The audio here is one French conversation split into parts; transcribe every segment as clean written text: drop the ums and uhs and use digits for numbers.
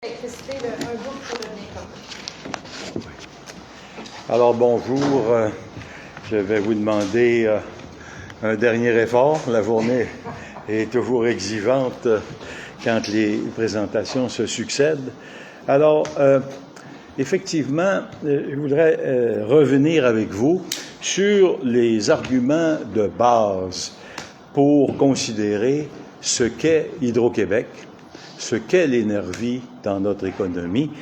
L'électricité, un bout pour le commun. Alors bonjour, je vais vous demander un dernier effort. La journée est toujours exigeante quand les présentations se succèdent. Alors, effectivement, je voudrais revenir avec vous sur les arguments de base pour considérer ce qu'est Hydro-Québec, ce qu'est l'énergie dans notre économie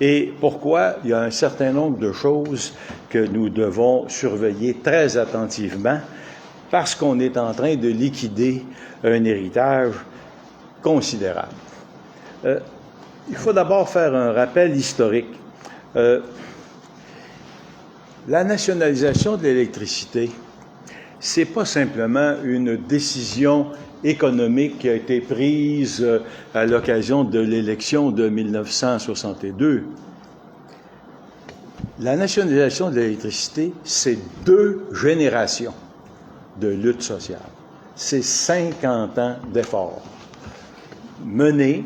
et pourquoi il y a un certain nombre de choses que nous devons surveiller très attentivement parce qu'on est en train de liquider un héritage considérable. Il faut d'abord faire un rappel historique. La nationalisation de l'électricité, c'est pas simplement une décision économique qui a été prise à l'occasion de l'élection de 1962. La nationalisation de l'électricité, c'est 2 générations de lutte sociale. C'est 50 ans d'efforts menés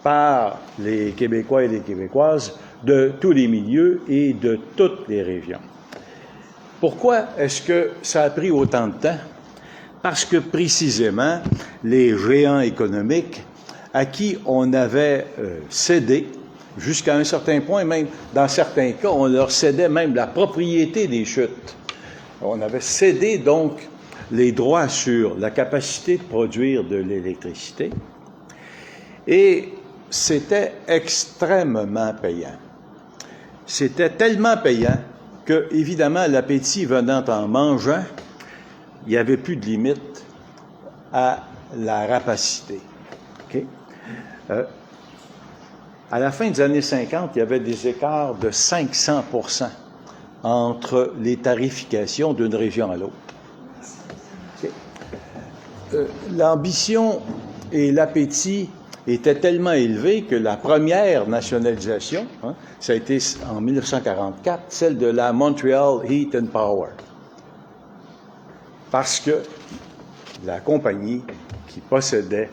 par les Québécois et les Québécoises de tous les milieux et de toutes les régions. Pourquoi est-ce que ça a pris autant de temps? Parce que précisément, les géants économiques à qui on avait cédé, jusqu'à un certain point, même dans certains cas, on leur cédait même la propriété des chutes. On avait cédé donc les droits sur la capacité de produire de l'électricité et c'était extrêmement payant. C'était tellement payant que, évidemment, l'appétit venant en mangeant, il n'y avait plus de limite à la rapacité. Okay? À la fin des années 50, il y avait des écarts de 500% entre les tarifications d'une région à l'autre. Okay? L'ambition et l'appétit étaient tellement élevés que la première nationalisation, ça a été en 1944, celle de la Montreal Heat and Power. Parce que la compagnie qui possédait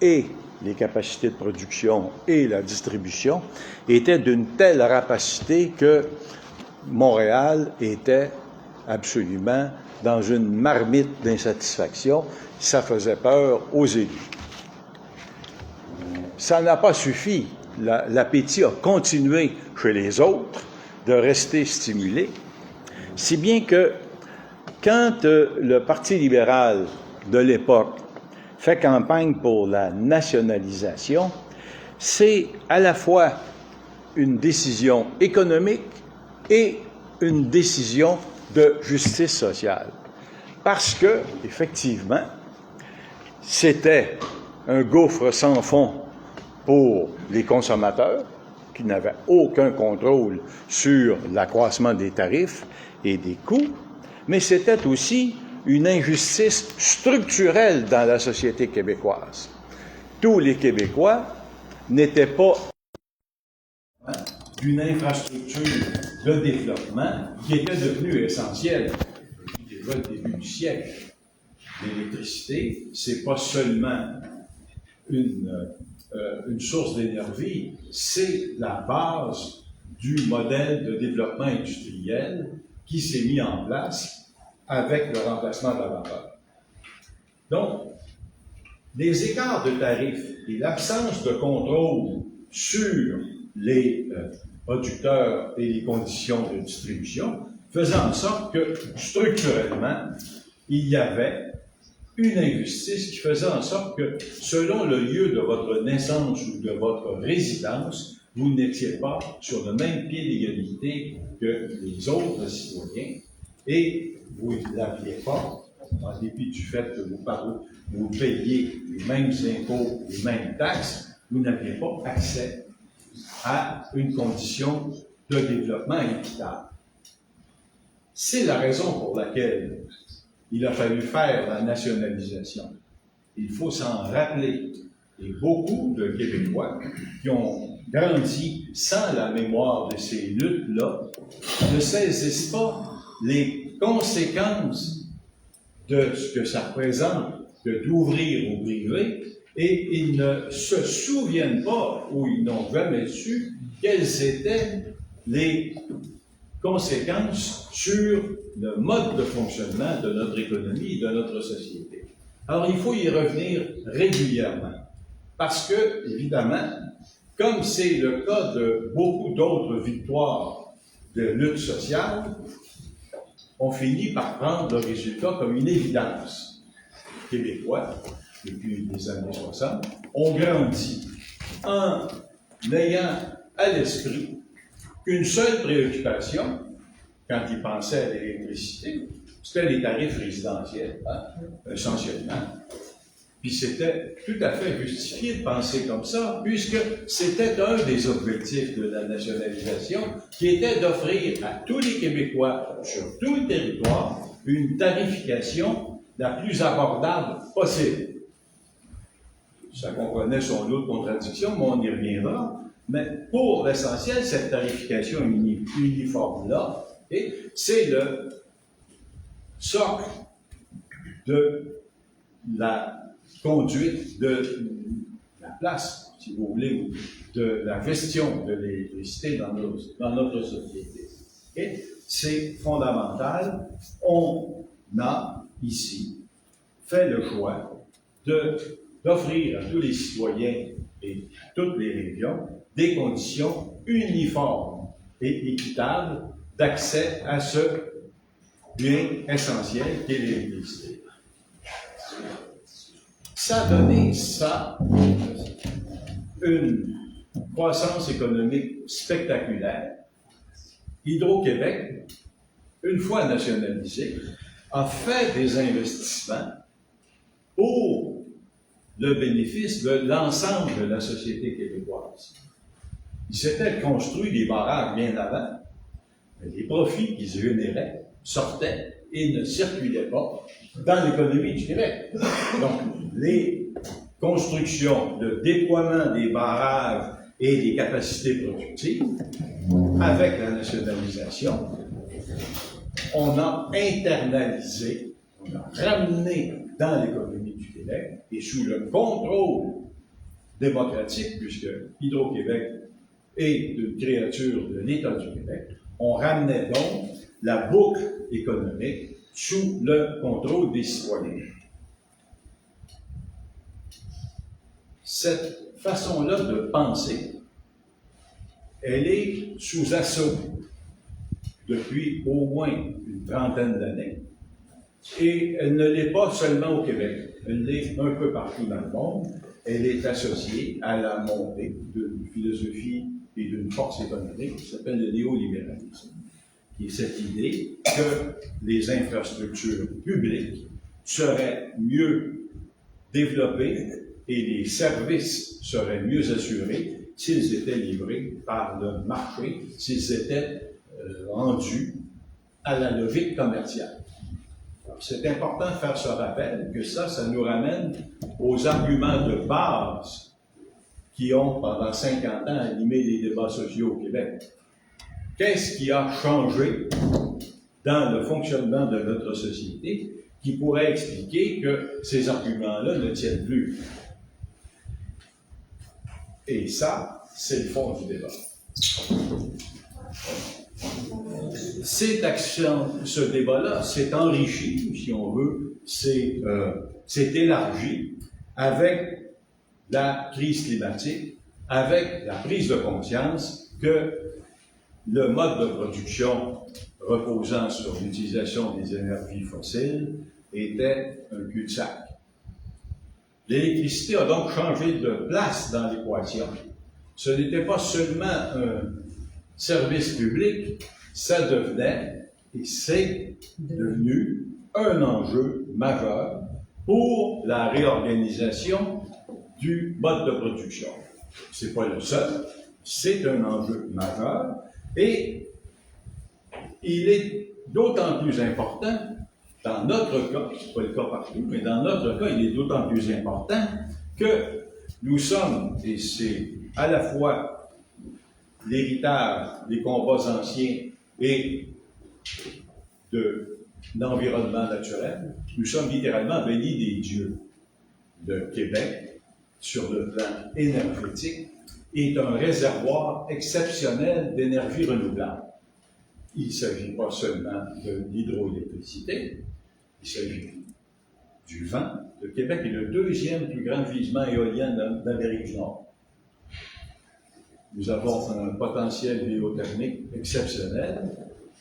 et les capacités de production et la distribution était d'une telle rapacité que Montréal était absolument dans une marmite d'insatisfaction. Ça faisait peur aux élus. Ça n'a pas suffi. L'appétit a continué chez les autres de rester stimulé, si bien que quand le Parti libéral de l'époque fait campagne pour la nationalisation, c'est à la fois une décision économique et une décision de justice sociale. Parce que, effectivement, c'était un gouffre sans fond pour les consommateurs qui n'avaient aucun contrôle sur l'accroissement des tarifs et des coûts, mais c'était aussi une injustice structurelle dans la société québécoise. Tous les Québécois n'étaient pas d'une infrastructure de développement qui était devenue essentielle depuis déjà le début du siècle. L'électricité, c'est pas seulement une source d'énergie, c'est la base du modèle de développement industriel qui s'est mis en place avec le remplacement de la vapeur. Donc, les écarts de tarifs et l'absence de contrôle sur les producteurs et les conditions de distribution faisaient en sorte que, structurellement, il y avait une injustice qui faisait en sorte que, selon le lieu de votre naissance ou de votre résidence, vous n'étiez pas sur le même pied d'égalité que les autres citoyens et vous n'aviez pas, en dépit du fait que vous payiez les mêmes impôts, les mêmes taxes, vous n'aviez pas accès à une condition de développement équitable. C'est la raison pour laquelle il a fallu faire la nationalisation. Il faut s'en rappeler. Et beaucoup de Québécois qui ont grandi sans la mémoire de ces luttes-là ne saisissent pas les conséquences de ce que ça représente que d'ouvrir au privé et ils ne se souviennent pas, ou ils n'ont jamais su, quelles étaient les conséquences sur le mode de fonctionnement de notre économie et de notre société. Alors, il faut y revenir régulièrement, parce que, évidemment, comme c'est le cas de beaucoup d'autres victoires de lutte sociale, on finit par prendre le résultat comme une évidence. Les Québécois, depuis les années 60, ont grandi en ayant à l'esprit qu'une seule préoccupation, quand ils pensaient à l'électricité, c'était les tarifs résidentiels, essentiellement. Puis c'était tout à fait justifié de penser comme ça, puisque c'était un des objectifs de la nationalisation, qui était d'offrir à tous les Québécois, sur tout le territoire, une tarification la plus abordable possible. Ça comprenait son lot de contradictions, mais on y reviendra. Mais pour l'essentiel, cette tarification uniforme-là, c'est le socle de la conduite de la place, si vous voulez, de la gestion de l'électricité dans notre société. Et c'est fondamental. On a ici fait le choix d'offrir à tous les citoyens et à toutes les régions des conditions uniformes et équitables d'accès à ce bien essentiel qu'est l'électricité. Ça a donné ça une croissance économique spectaculaire. Hydro-Québec, une fois nationalisé, a fait des investissements pour le bénéfice de l'ensemble de la société québécoise. Il s'était construit des barrages bien avant, mais les profits qu'ils généraient sortaient et ne circulaient pas dans l'économie du Québec. Donc, les constructions, le déploiement des barrages et des capacités productives, avec la nationalisation, on a internalisé, on a ramené dans l'économie du Québec et sous le contrôle démocratique, puisque Hydro-Québec est une créature de l'État du Québec, on ramenait donc la boucle économique sous le contrôle des citoyens. Cette façon-là de penser, elle est sous assaut depuis au moins une trentaine d'années. Et elle ne l'est pas seulement au Québec, elle l'est un peu partout dans le monde. Elle est associée à la montée d'une philosophie et d'une force économique qui s'appelle le néolibéralisme, qui est cette idée que les infrastructures publiques seraient mieux développées et les services seraient mieux assurés s'ils étaient livrés par le marché, s'ils étaient rendus à la logique commerciale. C'est important de faire ce rappel, que ça nous ramène aux arguments de base qui ont, pendant 50 ans, animé les débats sociaux au Québec. Qu'est-ce qui a changé dans le fonctionnement de notre société qui pourrait expliquer que ces arguments-là ne tiennent plus? Et ça, c'est le fond du débat. Ce débat-là s'est enrichi, si on veut, s'est élargi avec la crise climatique, avec la prise de conscience que le mode de production reposant sur l'utilisation des énergies fossiles était un cul-de-sac. L'électricité a donc changé de place dans l'équation. Ce n'était pas seulement un service public, ça devenait, et c'est devenu, un enjeu majeur pour la réorganisation du mode de production. C'est pas le seul, c'est un enjeu majeur, et il est d'autant plus important, dans notre cas, c'est pas le cas partout, mais dans notre cas, il est d'autant plus important que nous sommes, et c'est à la fois l'héritage des combats anciens et de l'environnement naturel, nous sommes littéralement bénis des dieux de Québec sur le plan énergétique, est un réservoir exceptionnel d'énergie renouvelable. Il ne s'agit pas seulement de l'hydroélectricité, il s'agit du vent. Le Québec est le deuxième plus grand gisement éolien d'Amérique du Nord. Nous avons un potentiel géothermique exceptionnel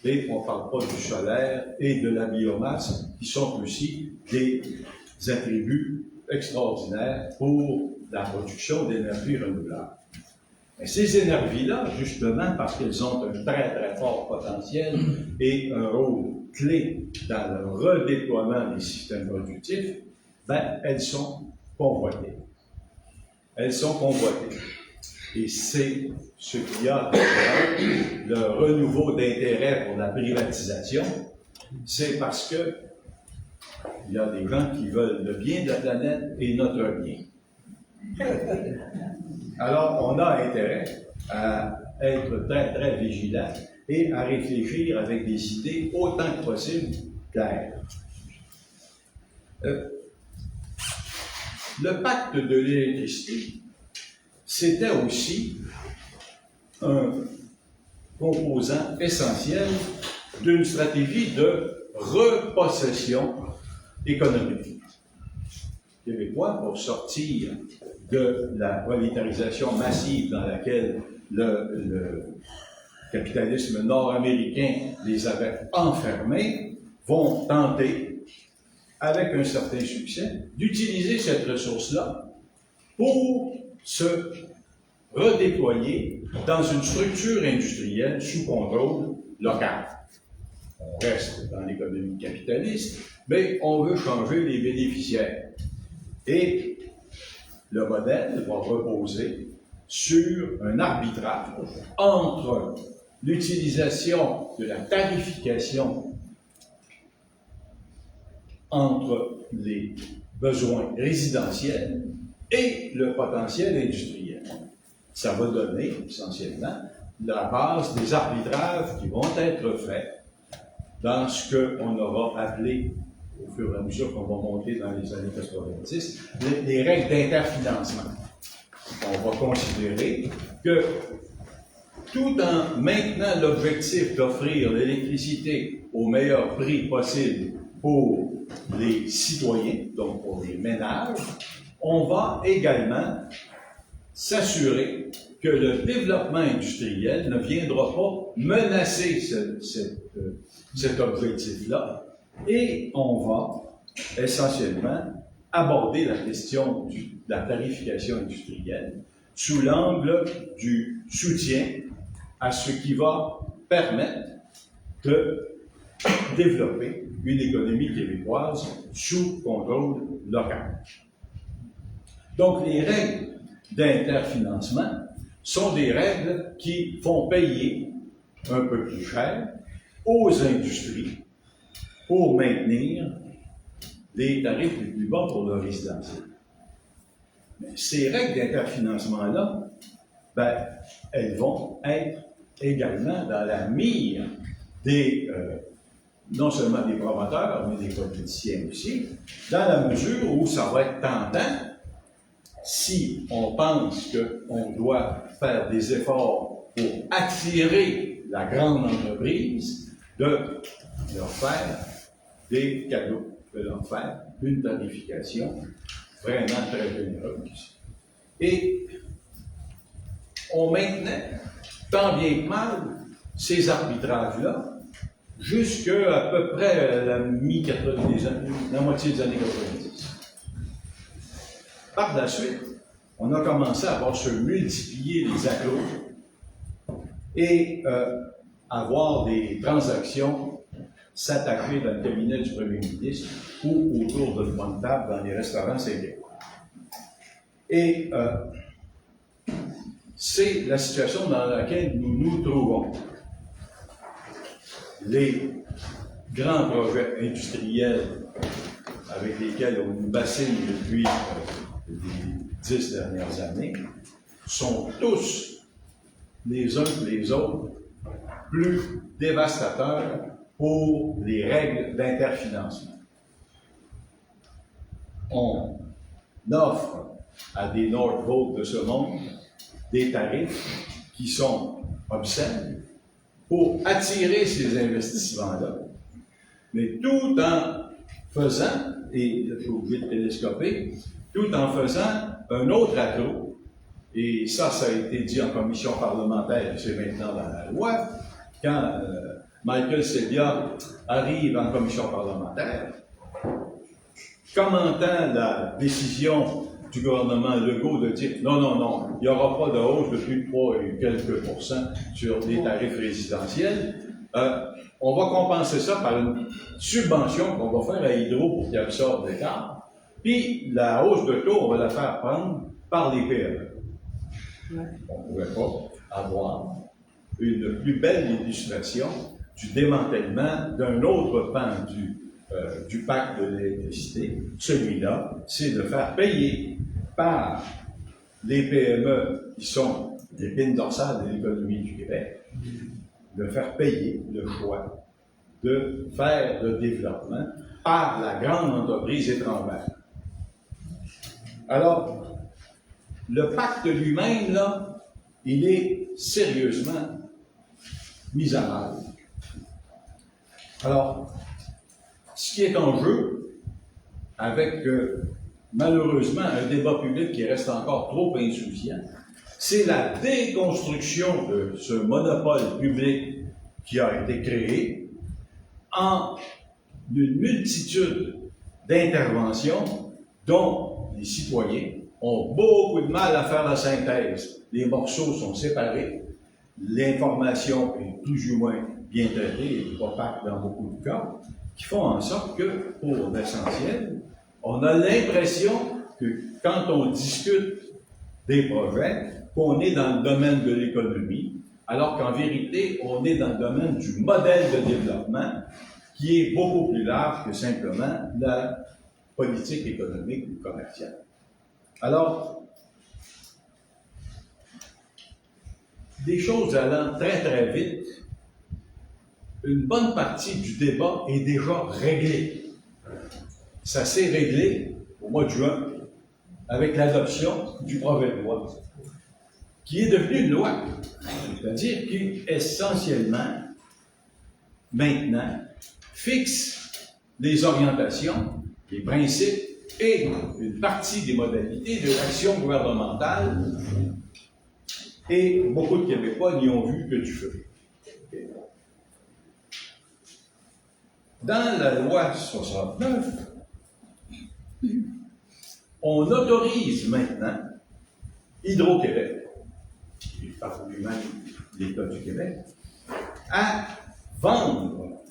et on ne parle pas du solaire et de la biomasse qui sont aussi des attributs extraordinaires pour la production d'énergie renouvelable. Et ces énergies-là, justement, parce qu'elles ont un très, très fort potentiel et un rôle clé dans le redéploiement des systèmes productifs, ben, elles sont convoitées. Elles sont convoitées. Et c'est ce qui a le renouveau d'intérêt pour la privatisation, c'est parce que il y a des gens qui veulent le bien de la planète et notre bien. Alors, on a intérêt à être très, très vigilant et à réfléchir avec des idées autant que possible claires. Le pacte de l'électricité, c'était aussi un composant essentiel d'une stratégie de repossession économique. Les Québécois, pour sortir de la monétarisation massive dans laquelle le capitalisme nord-américain les avait enfermés, vont tenter, avec un certain succès, d'utiliser cette ressource-là pour se redéployer dans une structure industrielle sous contrôle local. On reste dans l'économie capitaliste, mais on veut changer les bénéficiaires. Et le modèle va reposer sur un arbitrage entre l'utilisation de la tarification entre les besoins résidentiels et le potentiel industriel. Ça va donner essentiellement la base des arbitrages qui vont être faits dans ce qu'on aura appelé, au fur et à mesure qu'on va monter dans les années 90, les règles d'interfinancement. On va considérer que tout en maintenant l'objectif d'offrir l'électricité au meilleur prix possible pour les citoyens, donc pour les ménages, on va également s'assurer que le développement industriel ne viendra pas menacer cet objectif-là et on va essentiellement aborder la question de la tarification industrielle sous l'angle du soutien à ce qui va permettre de développer une économie québécoise sous contrôle local. Donc, les règles d'interfinancement sont des règles qui font payer un peu plus cher aux industries pour maintenir les tarifs les plus bas pour le résidentiel. Mais ces règles d'interfinancement-là, ben, elles vont être également dans la mire des, non seulement des promoteurs, mais des politiciens aussi, dans la mesure où ça va être tentant, si on pense qu'on doit faire des efforts pour attirer la grande entreprise, de leur faire des cadeaux, de leur faire une tarification vraiment très généreuse. Et on maintenait, tant bien que mal, ces arbitrages-là jusqu'à peu près la moitié des années 90. Par la suite, on a commencé à voir se multiplier les accros et avoir des transactions s'attacher dans le cabinet du premier ministre ou autour d'une bonne table dans les restaurants québécois. Et c'est la situation dans laquelle nous nous trouvons. Les grands projets industriels avec lesquels on nous bassine depuis les 10 dernières années sont tous, les uns que les autres, plus dévastateurs pour les règles d'interfinancement. On offre à des Northvolt de ce monde des tarifs qui sont obscènes pour attirer ces investissements-là, mais tout en faisant, et je suis obligé de télescoper, tout en faisant un autre atout, et ça a été dit en commission parlementaire, c'est maintenant dans la loi, quand Michael Sebia arrive en commission parlementaire, commentant la décision du gouvernement Legault de dire non, non, non, il n'y aura pas de hausse de plus de 3 et quelques pourcents sur les tarifs résidentiels, on va compenser ça par une subvention qu'on va faire à Hydro pour qu'il absorbe l'écart, puis la hausse de taux, on va la faire prendre par les PME. On ne pouvait pas avoir une plus belle illustration du démantèlement d'un autre pan du pacte de l'électricité. Celui-là, c'est de faire payer par les PME qui sont l'épine dorsale de l'économie du Québec, de faire payer le choix de faire le développement par la grande entreprise étrangère. Alors, le pacte lui-même, là, il est sérieusement mis à mal. Alors, ce qui est en jeu, avec malheureusement un débat public qui reste encore trop insouciant, c'est la déconstruction de ce monopole public qui a été créé en une multitude d'interventions dont les citoyens ont beaucoup de mal à faire la synthèse. Les morceaux sont séparés, l'information est plus ou moins bien traitée et opaque dans beaucoup de cas, qui font en sorte que, pour l'essentiel, on a l'impression que quand on discute des projets, qu'on est dans le domaine de l'économie, alors qu'en vérité, on est dans le domaine du modèle de développement qui est beaucoup plus large que simplement la politique économique ou commerciale. Alors, des choses allant très très vite, une bonne partie du débat est déjà réglée. Ça s'est réglé au mois de juin avec l'adoption du projet de loi, qui est devenu une loi. C'est-à-dire qui, essentiellement, maintenant, fixe les orientations, les principes et une partie des modalités de l'action gouvernementale. Et beaucoup de Québécois n'y ont vu que du feu. Dans la loi 69, on autorise maintenant Hydro-Québec, qui est par lui-même l'État du Québec, à vendre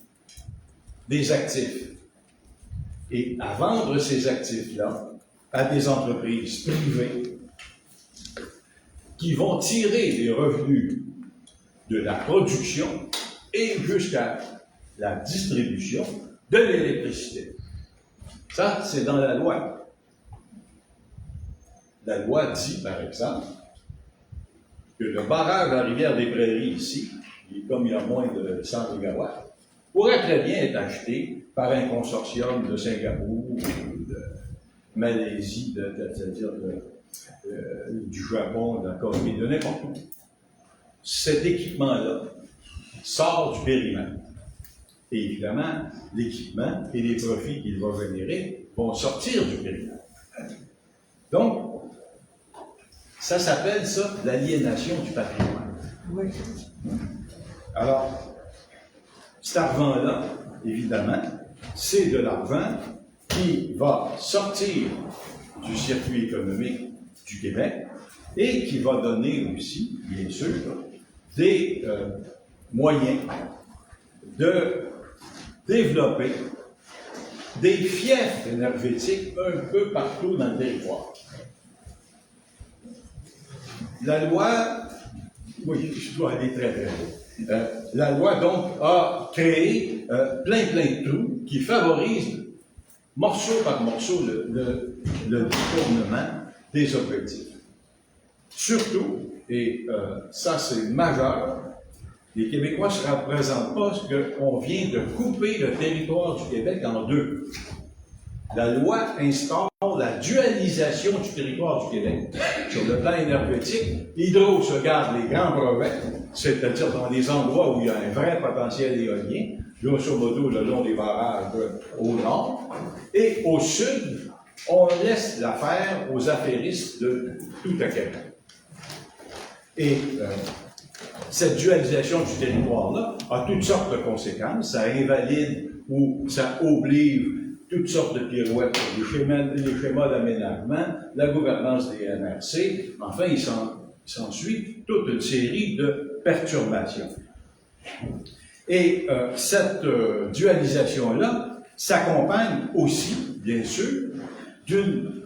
des actifs et à vendre ces actifs-là à des entreprises privées qui vont tirer les revenus de la production et jusqu'à la distribution de l'électricité. Ça, c'est dans la loi. La loi dit, par exemple, que le barrage à la Rivière-des-Prairies ici, comme il y a moins de 100 mégawatts, pourrait très bien être acheté par un consortium de Singapour, ou de Malaisie, c'est-à-dire du Japon, de la Corée, de n'importe où. Cet équipement-là sort du périmètre. Et évidemment, l'équipement et les profits qu'il va générer vont sortir du périmètre. Donc, ça s'appelle ça l'aliénation du patrimoine. Oui. Alors, cet argent-là, évidemment, c'est de l'argent qui va sortir du circuit économique du Québec et qui va donner aussi, bien sûr, des moyens de développer des fiefs énergétiques un peu partout dans le territoire. La loi, oui, je dois aller très très vite. La loi, donc, a créé plein de trous qui favorisent, morceau par morceau, le détournement des objectifs. Surtout, et ça c'est majeur, les Québécois ne se représentent pas qu'on vient de couper le territoire du Québec en deux. la loi instaure la dualisation du territoire du Québec. Sur le plan énergétique, Hydro se garde les grands brevets, c'est-à-dire dans des endroits où il y a un vrai potentiel éolien, grosso modo le long des barrages au nord, et au sud, on laisse l'affaire aux affairistes de tout à Québec. Et cette dualisation du territoire-là a toutes sortes de conséquences. Ça invalide ou ça oblige toutes sortes de pirouettes, les schémas d'aménagement, la gouvernance des MRC. Enfin, il s'ensuit toute une série de perturbations. Et cette dualisation-là s'accompagne aussi, bien sûr, d'une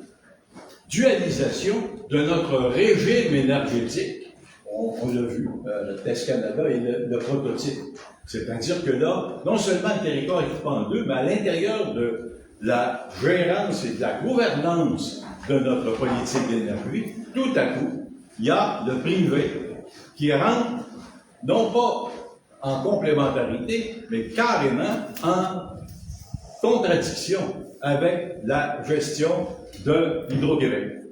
dualisation de notre régime énergétique. On l'a vu, le Test Canada est le prototype. C'est-à-dire que là, non seulement le territoire est coupé en deux, mais à l'intérieur de la gérance et de la gouvernance de notre politique d'énergie, tout à coup, il y a le privé qui rentre, non pas en complémentarité, mais carrément en contradiction avec la gestion de Hydro-Québec.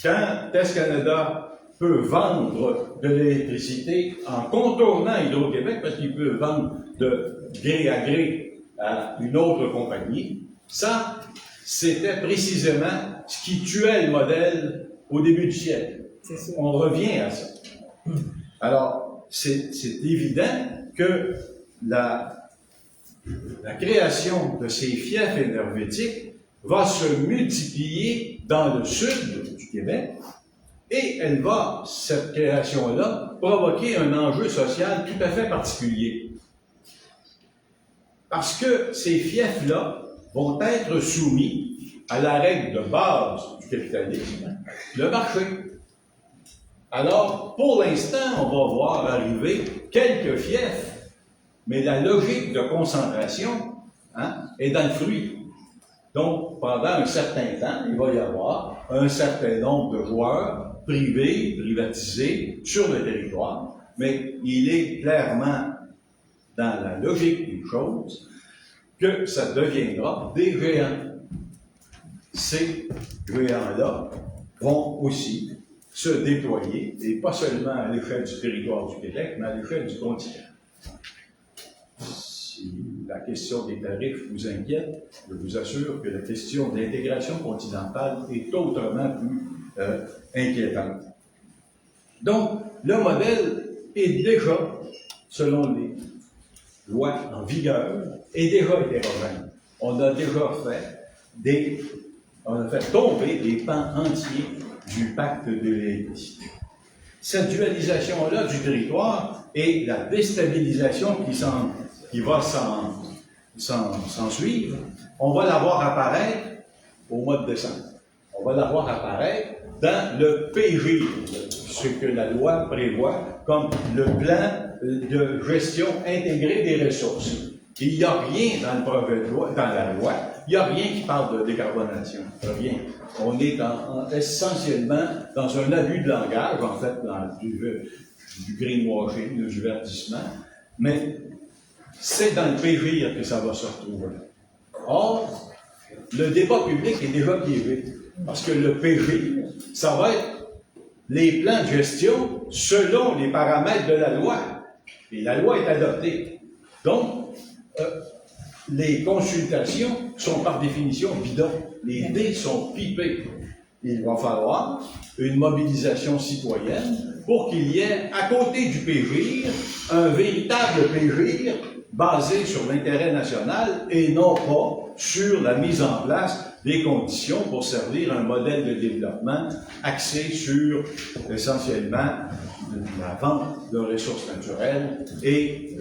Quand Test Canada peut vendre de l'électricité en contournant Hydro-Québec, parce qu'il peut vendre de gré à gré à une autre compagnie, ça, c'était précisément ce qui tuait le modèle au début du siècle. On revient à ça. Alors, c'est évident que la création de ces fiefs énergétiques va se multiplier dans le sud du Québec, et elle va, cette création-là, provoquer un enjeu social tout à fait particulier. Parce que ces fiefs-là vont être soumis à la règle de base du capitalisme, le marché. Alors, pour l'instant, on va voir arriver quelques fiefs, mais la logique de concentration est dans le fruit. Donc, pendant un certain temps, il va y avoir un certain nombre de joueurs privés, privatisés sur le territoire, mais il est clairement dans la logique des choses que ça deviendra des géants. Ces géants-là vont aussi se déployer, et pas seulement à l'échelle du territoire du Québec, mais à l'échelle du continent. Si la question des tarifs vous inquiète, je vous assure que la question de l'intégration continentale est autrement plus inquiétante. Donc, le modèle est déjà, selon les lois en vigueur, est déjà hétérogène. On a déjà fait tomber des pans entiers du pacte de l'électricité. Cette dualisation-là du territoire et la déstabilisation qui va s'en suivre, on va la voir apparaître au mois de décembre. On va la voir apparaître dans le PG, ce que la loi prévoit comme le plan de gestion intégrée des ressources. Il n'y a rien dans le projet de loi, dans la loi, il n'y a rien qui parle de décarbonation. Rien. On est essentiellement dans un abus de langage, en fait, dans du greenwashing, du verdissement, mais c'est dans le PG que ça va se retrouver. Or, le débat public est déjà piégé, parce que le PG, ça va être les plans de gestion selon les paramètres de la loi. Et la loi est adoptée. Donc, les consultations sont par définition bidons. Les dés sont pipés. Il va falloir une mobilisation citoyenne pour qu'il y ait, à côté du PGIR, un véritable PGIR basé sur l'intérêt national et non pas sur la mise en place des conditions pour servir un modèle de développement axé sur essentiellement la vente de ressources naturelles et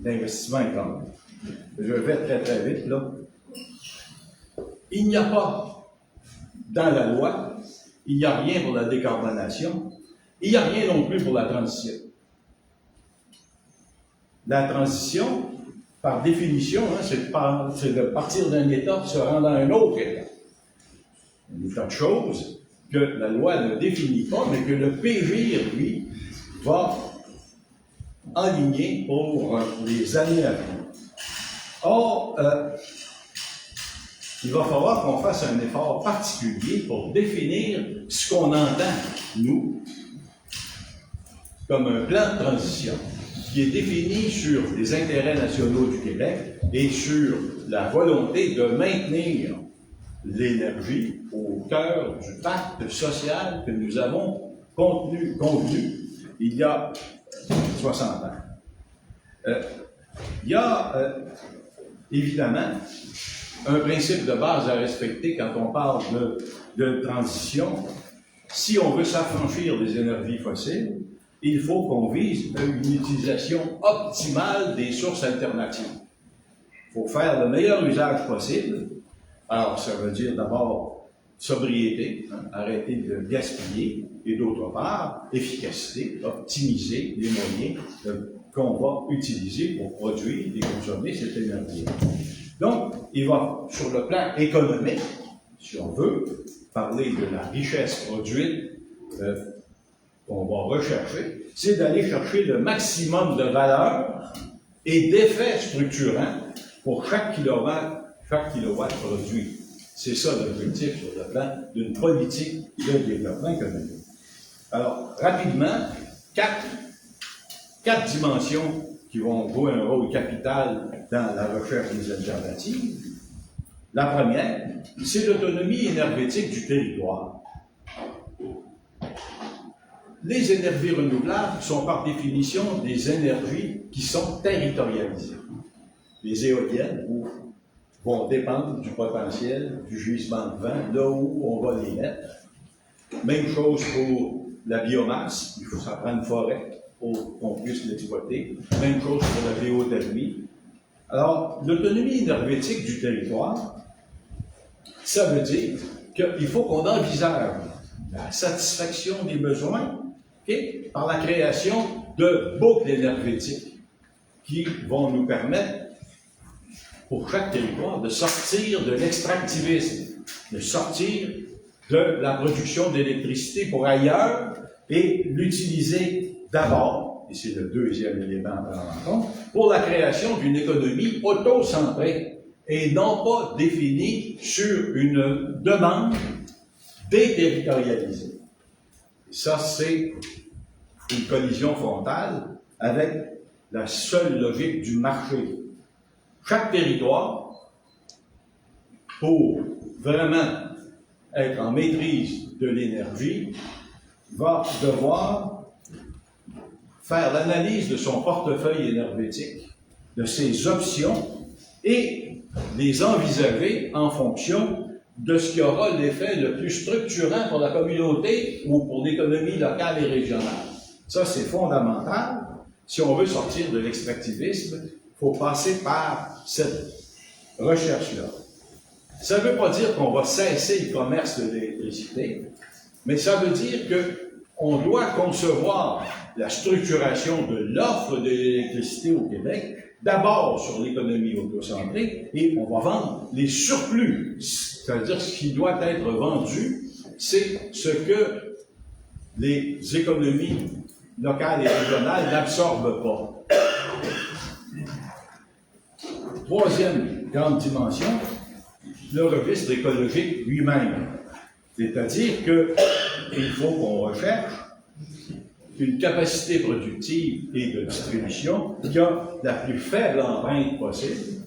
l'investissement économique. Je vais très très vite là. Il n'y a pas dans la loi, il n'y a rien pour la décarbonation, il n'y a rien non plus pour la transition. La transition, par définition, c'est de partir d'un état pour se rendre à un autre état. Un état de choses que la loi ne définit pas, mais que le PGIR, lui, va enligner pour les années à venir. Or, il va falloir qu'on fasse un effort particulier pour définir ce qu'on entend, nous, comme un plan de transition qui est défini sur les intérêts nationaux du Québec et sur la volonté de maintenir l'énergie au cœur du pacte social que nous avons convenu il y a 60 ans. Il y a évidemment un principe de base à respecter quand on parle de transition. Si on veut s'affranchir des énergies fossiles, il faut qu'on vise une utilisation optimale des sources alternatives. Il faut faire le meilleur usage possible. Alors, ça veut dire d'abord sobriété, arrêter de gaspiller, et d'autre part, efficacité, optimiser les moyens qu'on va utiliser pour produire et consommer cette énergie. Donc, il va, sur le plan économique, si on veut, parler de la richesse produite qu'on va rechercher, c'est d'aller chercher le maximum de valeur et d'effets structurants pour chaque kilowatt produit. C'est ça l'objectif sur le plan d'une politique de développement économique. Alors, rapidement, quatre dimensions qui vont jouer un rôle capital dans la recherche des alternatives. La première, c'est l'autonomie énergétique du territoire. Les énergies renouvelables sont par définition des énergies qui sont territorialisées. Les éoliennes vont dépendre du potentiel du gisement de vent, là où on va les mettre. Même chose pour la biomasse, il faut ça prendre une forêt pour qu'on puisse l'exploiter. Même chose pour la géothermie. Alors, l'autonomie énergétique du territoire, ça veut dire qu'il faut qu'on envisage la satisfaction des besoins par la création de boucles énergétiques qui vont nous permettre, pour chaque territoire, de sortir de l'extractivisme, de sortir de la production d'électricité pour ailleurs et l'utiliser d'abord, et c'est le deuxième élément à prendre en compte, pour la création d'une économie auto-centrée et non pas définie sur une demande déterritorialisée. Et ça, c'est une collision frontale avec la seule logique du marché. Chaque territoire, pour vraiment être en maîtrise de l'énergie, va devoir faire l'analyse de son portefeuille énergétique, de ses options, et les envisager en fonction de ce qui aura l'effet le plus structurant pour la communauté ou pour l'économie locale et régionale. Ça, c'est fondamental. Si on veut sortir de l'extractivisme, il faut passer par cette recherche-là. Ça ne veut pas dire qu'on va cesser le commerce de l'électricité, mais ça veut dire qu'on doit concevoir la structuration de l'offre de l'électricité au Québec, d'abord sur l'économie autocentrée, et on va vendre les surplus. C'est-à-dire ce qui doit être vendu, c'est ce que les économies locales et régionales n'absorbent pas. Troisième grande dimension, le registre écologique lui-même. C'est-à-dire qu'il faut qu'on recherche une capacité productive et de distribution qui a la plus faible empreinte possible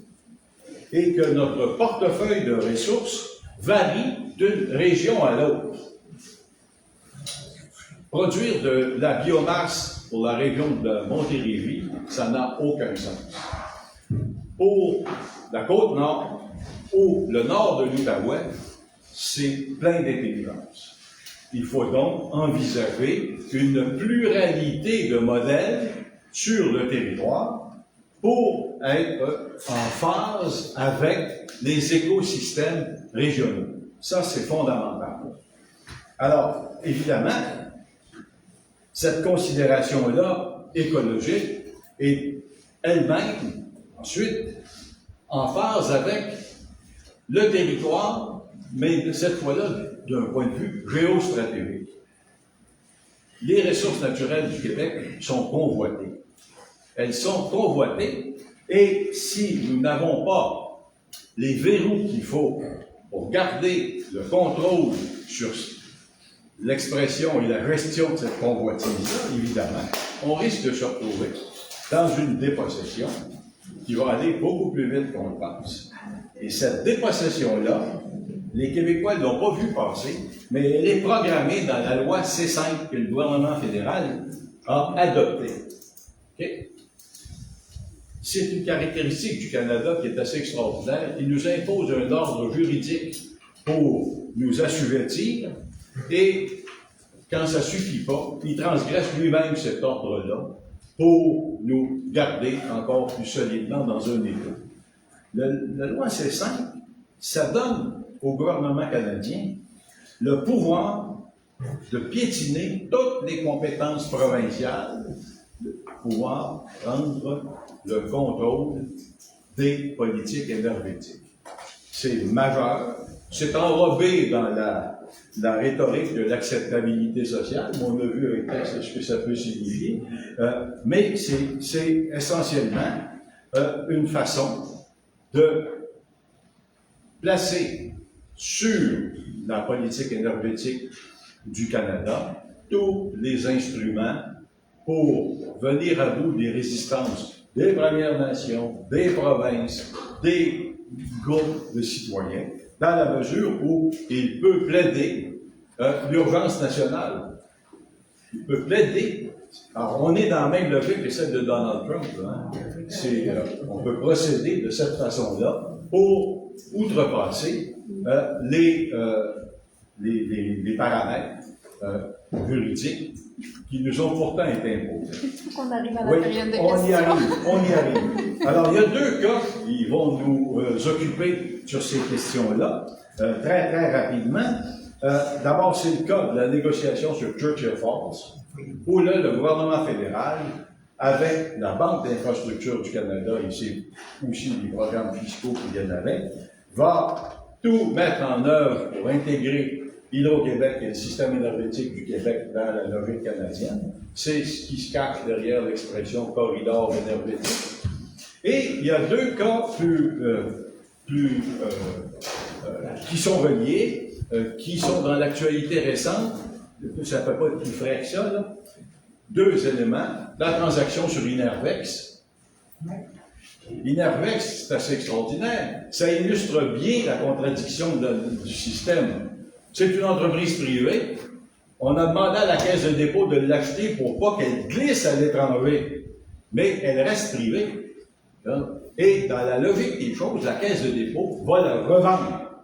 et que notre portefeuille de ressources varie d'une région à l'autre. Produire de la biomasse pour la région de Montérégie, ça n'a aucun sens. Pour la Côte-Nord ou le nord de l'Outaouais, c'est plein d'intelligence. Il faut donc envisager une pluralité de modèles sur le territoire pour être en phase avec les écosystèmes régionaux. Ça, c'est fondamental. Alors, évidemment, cette considération-là écologique est elle-même, ensuite, en phase avec le territoire, mais cette fois-là, d'un point de vue géostratégique. Les ressources naturelles du Québec sont convoitées. Elles sont convoitées, et si nous n'avons pas les verrous qu'il faut pour garder le contrôle sur l'expression et la gestion de cette convoitise-là, évidemment, on risque de se retrouver dans une dépossession qui va aller beaucoup plus vite qu'on le pense. Et cette dépossession-là, les Québécois ne l'ont pas vu passer, mais elle est programmée dans la loi C5 que le gouvernement fédéral a adoptée. Okay? C'est une caractéristique du Canada qui est assez extraordinaire. Il nous impose un ordre juridique pour nous assujettir et quand ça ne suffit pas, il transgresse lui-même cet ordre-là pour nous garder encore plus solidement dans un État. La loi C5, ça donne au gouvernement canadien le pouvoir de piétiner toutes les compétences provinciales, de pouvoir prendre le contrôle des politiques énergétiques. C'est majeur, c'est enrobé dans la rhétorique de l'acceptabilité sociale, on a vu avec texte ce que ça peut signifier, mais c'est essentiellement une façon de placer sur la politique énergétique du Canada tous les instruments pour venir à bout des résistances des Premières Nations, des provinces, des groupes de citoyens, dans la mesure où il peut plaider l'urgence nationale. Il peut plaider. Alors, on est dans la même logique que celle de Donald Trump. Hein? On peut procéder de cette façon-là pour outrepasser les paramètres juridiques qui nous ont pourtant été imposés. On arrive à la période de questions. On y arrive. Alors, il y a deux cas qui vont nous occuper sur ces questions-là, très, très rapidement. D'abord, c'est le cas de la négociation sur Churchill Falls, où là, le gouvernement fédéral, avec la Banque d'infrastructure du Canada, et c'est aussi les programmes fiscaux qui viennent avec, va tout mettre en œuvre pour intégrer Hydro-Québec et le système énergétique du Québec dans la logique canadienne. C'est ce qui se cache derrière l'expression corridor énergétique. Et il y a deux cas qui sont reliés, qui sont dans l'actualité récente. Ça ne peut pas être plus frais que ça, là. Deux éléments. La transaction sur Inervex. Inervex, c'est assez extraordinaire. Ça illustre bien la contradiction du système. C'est une entreprise privée. On a demandé à la Caisse de dépôt de l'acheter pour pas qu'elle glisse à l'étranger. Mais elle reste privée. Et dans la logique des choses, la Caisse de dépôt va la revendre.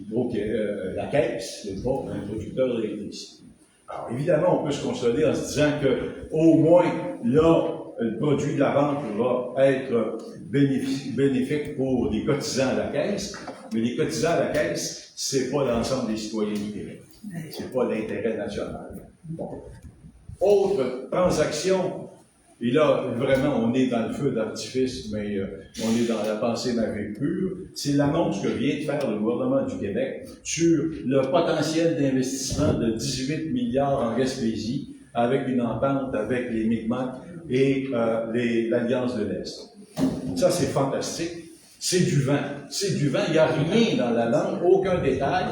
Donc, la Caisse, c'est pas un producteur d'électricité. Alors, évidemment, on peut se consoler en se disant que, au moins, là, le produit de la vente va être bénéfique pour les cotisants à la Caisse, mais les cotisants à la Caisse, c'est pas l'ensemble des citoyens du Québec. C'est pas l'intérêt national. Bon. Autre transaction, et là, vraiment, on est dans le feu d'artifice, mais on est dans la pensée magique pure, c'est l'annonce que vient de faire le gouvernement du Québec sur le potentiel d'investissement de 18 milliards en Gaspésie, avec une entente avec les Mi'kmaq et l'Alliance de l'Est. Ça, c'est fantastique. C'est du vent. C'est du vent. Il n'y a rien dans la langue, aucun détail.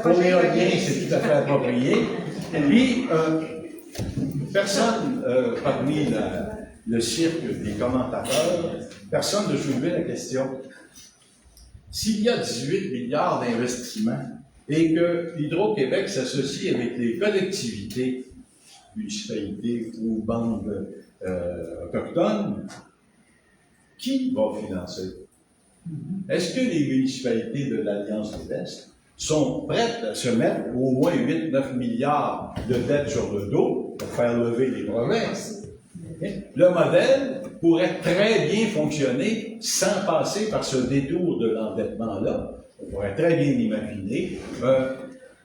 Pour l'éolien, c'est tout à fait approprié. Puis, personne, parmi le cirque des commentateurs, personne ne soulevait la question. S'il y a 18 milliards d'investissements et que Hydro-Québec s'associe avec les collectivités, municipalités ou bandes autochtones, qui va financer? Est-ce que les municipalités de l'Alliance de l'Est sont prêtes à se mettre au moins 8-9 milliards de dettes sur le dos pour faire lever les provinces? Le modèle pourrait très bien fonctionner sans passer par ce détour de l'endettement-là. On pourrait très bien imaginer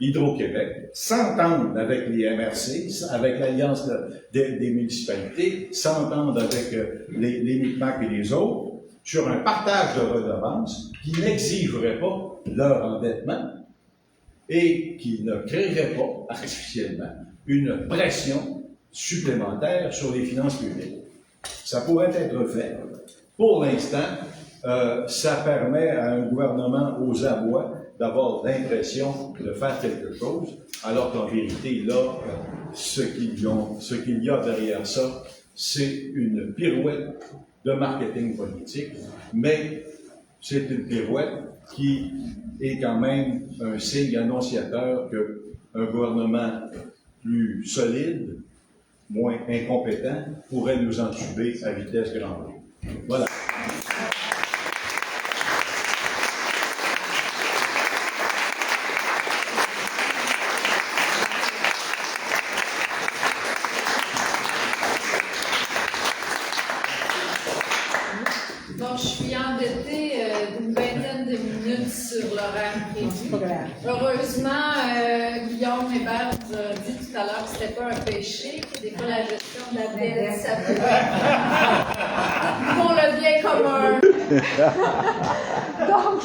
Hydro-Québec s'entendre avec les MRC, avec l'Alliance des municipalités, s'entendre avec les Mi'kmaq et les autres sur un partage de redevances qui n'exigerait pas leur endettement et qui ne créerait pas artificiellement une pression supplémentaire sur les finances publiques. Ça pourrait être fait. Pour l'instant, ça permet à un gouvernement aux abois d'avoir l'impression de faire quelque chose, alors qu'en vérité, là, ce qu'il y a derrière ça, c'est une pirouette de marketing politique, mais c'est une pirouette qui est quand même un signe annonciateur qu'un gouvernement plus solide, moins incompétent, pourrait nous entuber à vitesse grand V. Voilà. Donc, je suis endettée d'une vingtaine de minutes sur l'horaire prévu. Heureusement, Guillaume Hébert nous a dit tout à l'heure que c'était pas un péché, que des fois la gestion de la dette, ça peut être pour le bien commun. Donc,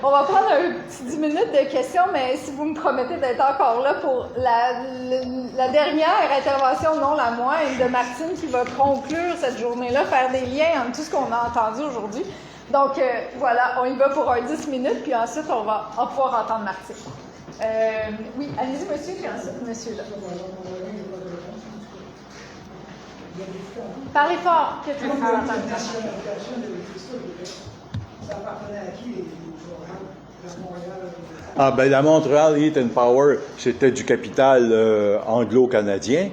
on va prendre un petit 10 minutes de questions, mais si vous me promettez d'être encore là pour la dernière intervention, non la moindre, de Martine, qui va conclure cette journée-là, faire des liens entre tout ce qu'on a entendu aujourd'hui. Donc, voilà, on y va pour un 10 minutes, puis ensuite, on va pouvoir entendre Martine. Oui, allez-y, monsieur, puis ensuite, monsieur là. Parlez fort, que tout le monde vous entende. Ça appartenait à qui, les journaux de Montréal? Ah ben la Montreal Heat and Power, c'était du capital anglo-canadien.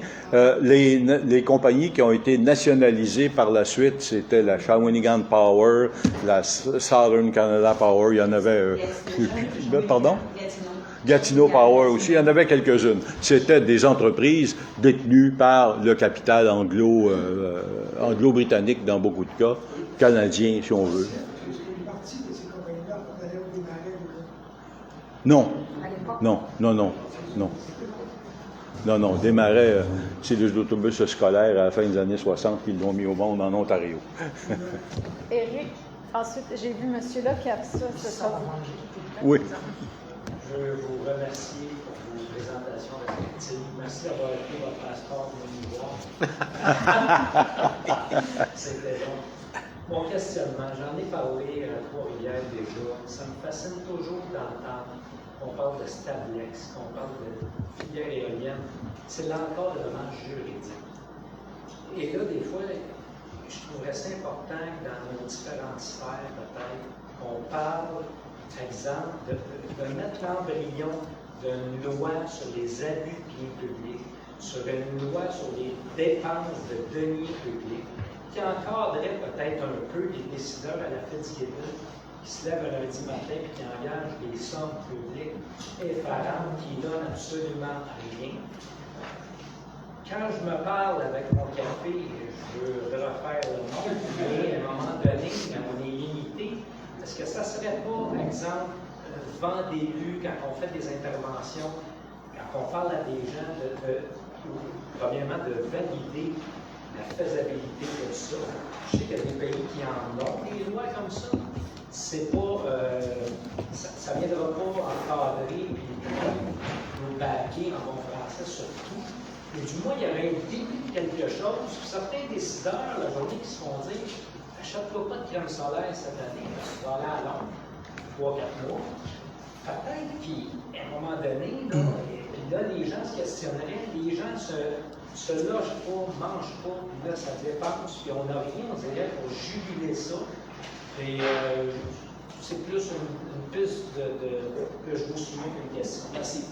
Les compagnies qui ont été nationalisées par la suite, c'était la Shawinigan Power, la Southern Canada Power, il y en avait... pardon? Gatineau Power aussi, il y en avait quelques-unes. C'était des entreprises détenues par le capital anglo-britannique dans beaucoup de cas, canadien si on veut. Non. Non, Desmarais, c'est des autobus scolaires à la fin des années 60 qui l'ont mis au monde en Ontario. Éric, ensuite, j'ai vu monsieur là qui a ça, c'est ça. Oui. Je veux vous remercier pour vos présentations respectives. Merci d'avoir pris votre passeport pour nous voir. C'était bon. Mon questionnement, j'en ai parlé à Trois-Rivières déjà. Ça me fascine toujours d'entendre qu'on parle de Stablex, qu'on parle de filière éolienne. C'est l'encadrement juridique. Et là, des fois, je trouverais ça important que dans nos différentes sphères, peut-être, qu'on parle, par exemple, de mettre l'embryon d'une loi sur les abus de biens publics, sur une loi sur les dépenses de deniers publics, qui encadrait peut-être un peu les décideurs à la Fitzgibbon, qui se lèvent un lundi matin et qui engagent des sommes publiques effarantes qui donnent absolument rien. Quand je me parle avec mon café, je veux refaire le monde, mais à un moment donné, quand on est limité, est-ce que ça ne serait pas, par exemple, vent début, quand on fait des interventions, quand on parle à des gens, premièrement, de valider la faisabilité de ça. Je sais qu'il y a des pays qui en ont des lois comme ça. C'est pas, ça ne viendra pas encadrer et nous baquer en bon français surtout. Mais du moins, il y aurait un début de quelque chose. Certains décideurs, la journée, qui se font dire achète-toi pas de crème solaire cette année, tu vas aller à Londres 3-4 mois. Peut-être qu'à un moment donné, là, les gens se questionneraient, les gens se logent pas, mangent pas, puis là, ça dépense, puis on n'a rien, on dirait, pour jubiler ça. Et c'est plus une piste que je vous soumets qu'une question. Merci.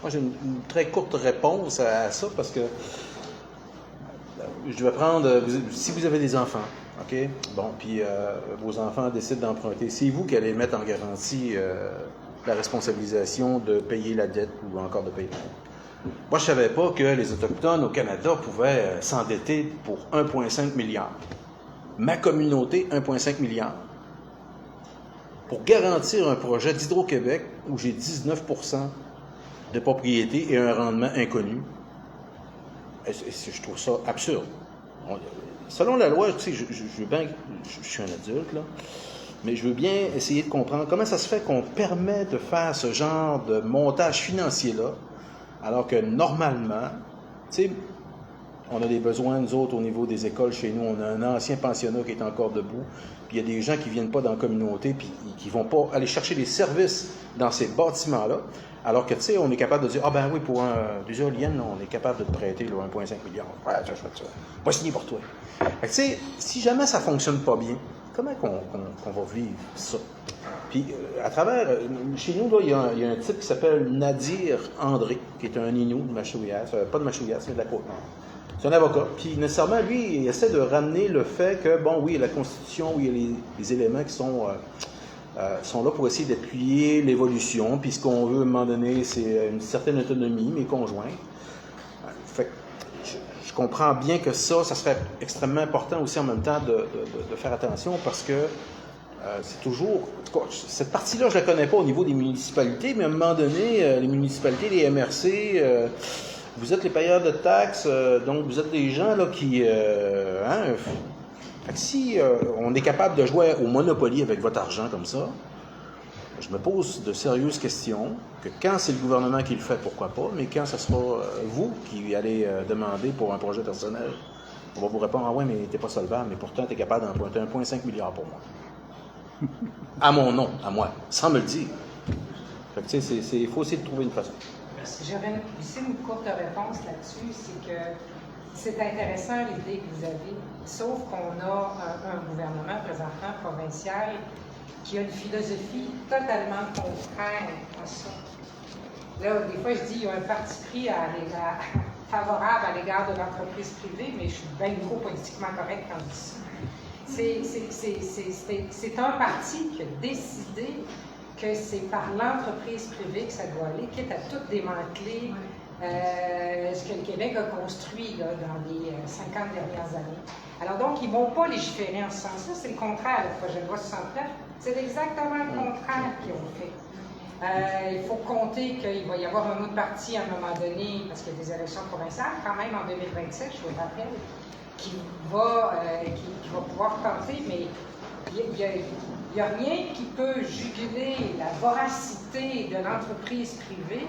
Moi, j'ai une très courte réponse à ça parce que je vais prendre, si vous avez des enfants, OK? Bon, puis vos enfants décident d'emprunter. C'est vous qui allez mettre en garantie la responsabilisation de payer la dette ou encore de payer. Moi, je ne savais pas que les Autochtones au Canada pouvaient s'endetter pour 1,5 milliard. Ma communauté, 1,5 milliard. Pour garantir un projet d'Hydro-Québec où j'ai 19% de propriété et un rendement inconnu, je trouve ça absurde. Selon la loi, tu sais, je suis un adulte, là, mais je veux bien essayer de comprendre comment ça se fait qu'on permet de faire ce genre de montage financier-là, alors que normalement, tu sais, On a des besoins, nous autres, au niveau des écoles chez nous. On a un ancien pensionnat qui est encore debout. Puis il y a des gens qui ne viennent pas dans la communauté puis qui ne vont pas aller chercher des services dans ces bâtiments-là. Alors que, tu sais, on est capable de dire, ah ben oui, pour des éoliennes, on est capable de te prêter là, 1,5 milliard. Ouais, je fais ça. Moi, signer pour toi. Fait que, tu sais, si jamais ça ne fonctionne pas bien, comment qu'on va vivre ça? Puis, à travers, chez nous, là, il y a un type qui s'appelle Nadir André, qui est un Inou de Machouillas, pas de Machouillas, mais de la Côte-Nord. C'est un avocat. Puis, nécessairement, lui, il essaie de ramener le fait que, bon, oui, la Constitution, oui, il y a les éléments qui sont là pour essayer d'appuyer l'évolution. Puis, ce qu'on veut, à un moment donné, c'est une certaine autonomie, mais conjointe. Fait que je comprends bien que ça serait extrêmement important aussi en même temps de faire attention parce que c'est toujours... Cette partie-là, je ne la connais pas au niveau des municipalités, mais à un moment donné, les municipalités, les MRC, vous êtes les payeurs de taxes, donc vous êtes des gens là qui... Fait que si on est capable de jouer au Monopoly avec votre argent comme ça, je me pose de sérieuses questions, que quand c'est le gouvernement qui le fait, pourquoi pas, mais quand ce sera vous qui allez demander pour un projet personnel, on va vous répondre, ah ouais, mais t'es pas solvable, mais pourtant t'es capable d'emprunter 1,5 milliard pour moi. À mon nom, à moi, sans me le dire. Fait que tu sais, il faut essayer de trouver une façon. J'aurais aussi une courte réponse là-dessus, c'est que c'est intéressant l'idée que vous avez, sauf qu'on a un gouvernement présentement provincial qui a une philosophie totalement contraire à ça. Là, des fois, je dis qu'il y a un parti pris favorable à l'égard de l'entreprise privée, mais je suis bien trop politiquement correct quand je dis ça. C'est un parti qui a décidé que c'est par l'entreprise privée que ça doit aller, quitte à tout démanteler ce que le Québec a construit là, dans les 50 dernières années. Alors donc, ils ne vont pas légiférer en ce sens-là, c'est le contraire, le projet de loi 69, c'est exactement le contraire qu'ils ont fait. Il faut compter qu'il va y avoir un autre parti à un moment donné, parce qu'il y a des élections provinciales, quand même en 2027, je vous rappelle, qui va pouvoir tenter, mais il n'y a rien qui peut juguler la voracité de l'entreprise privée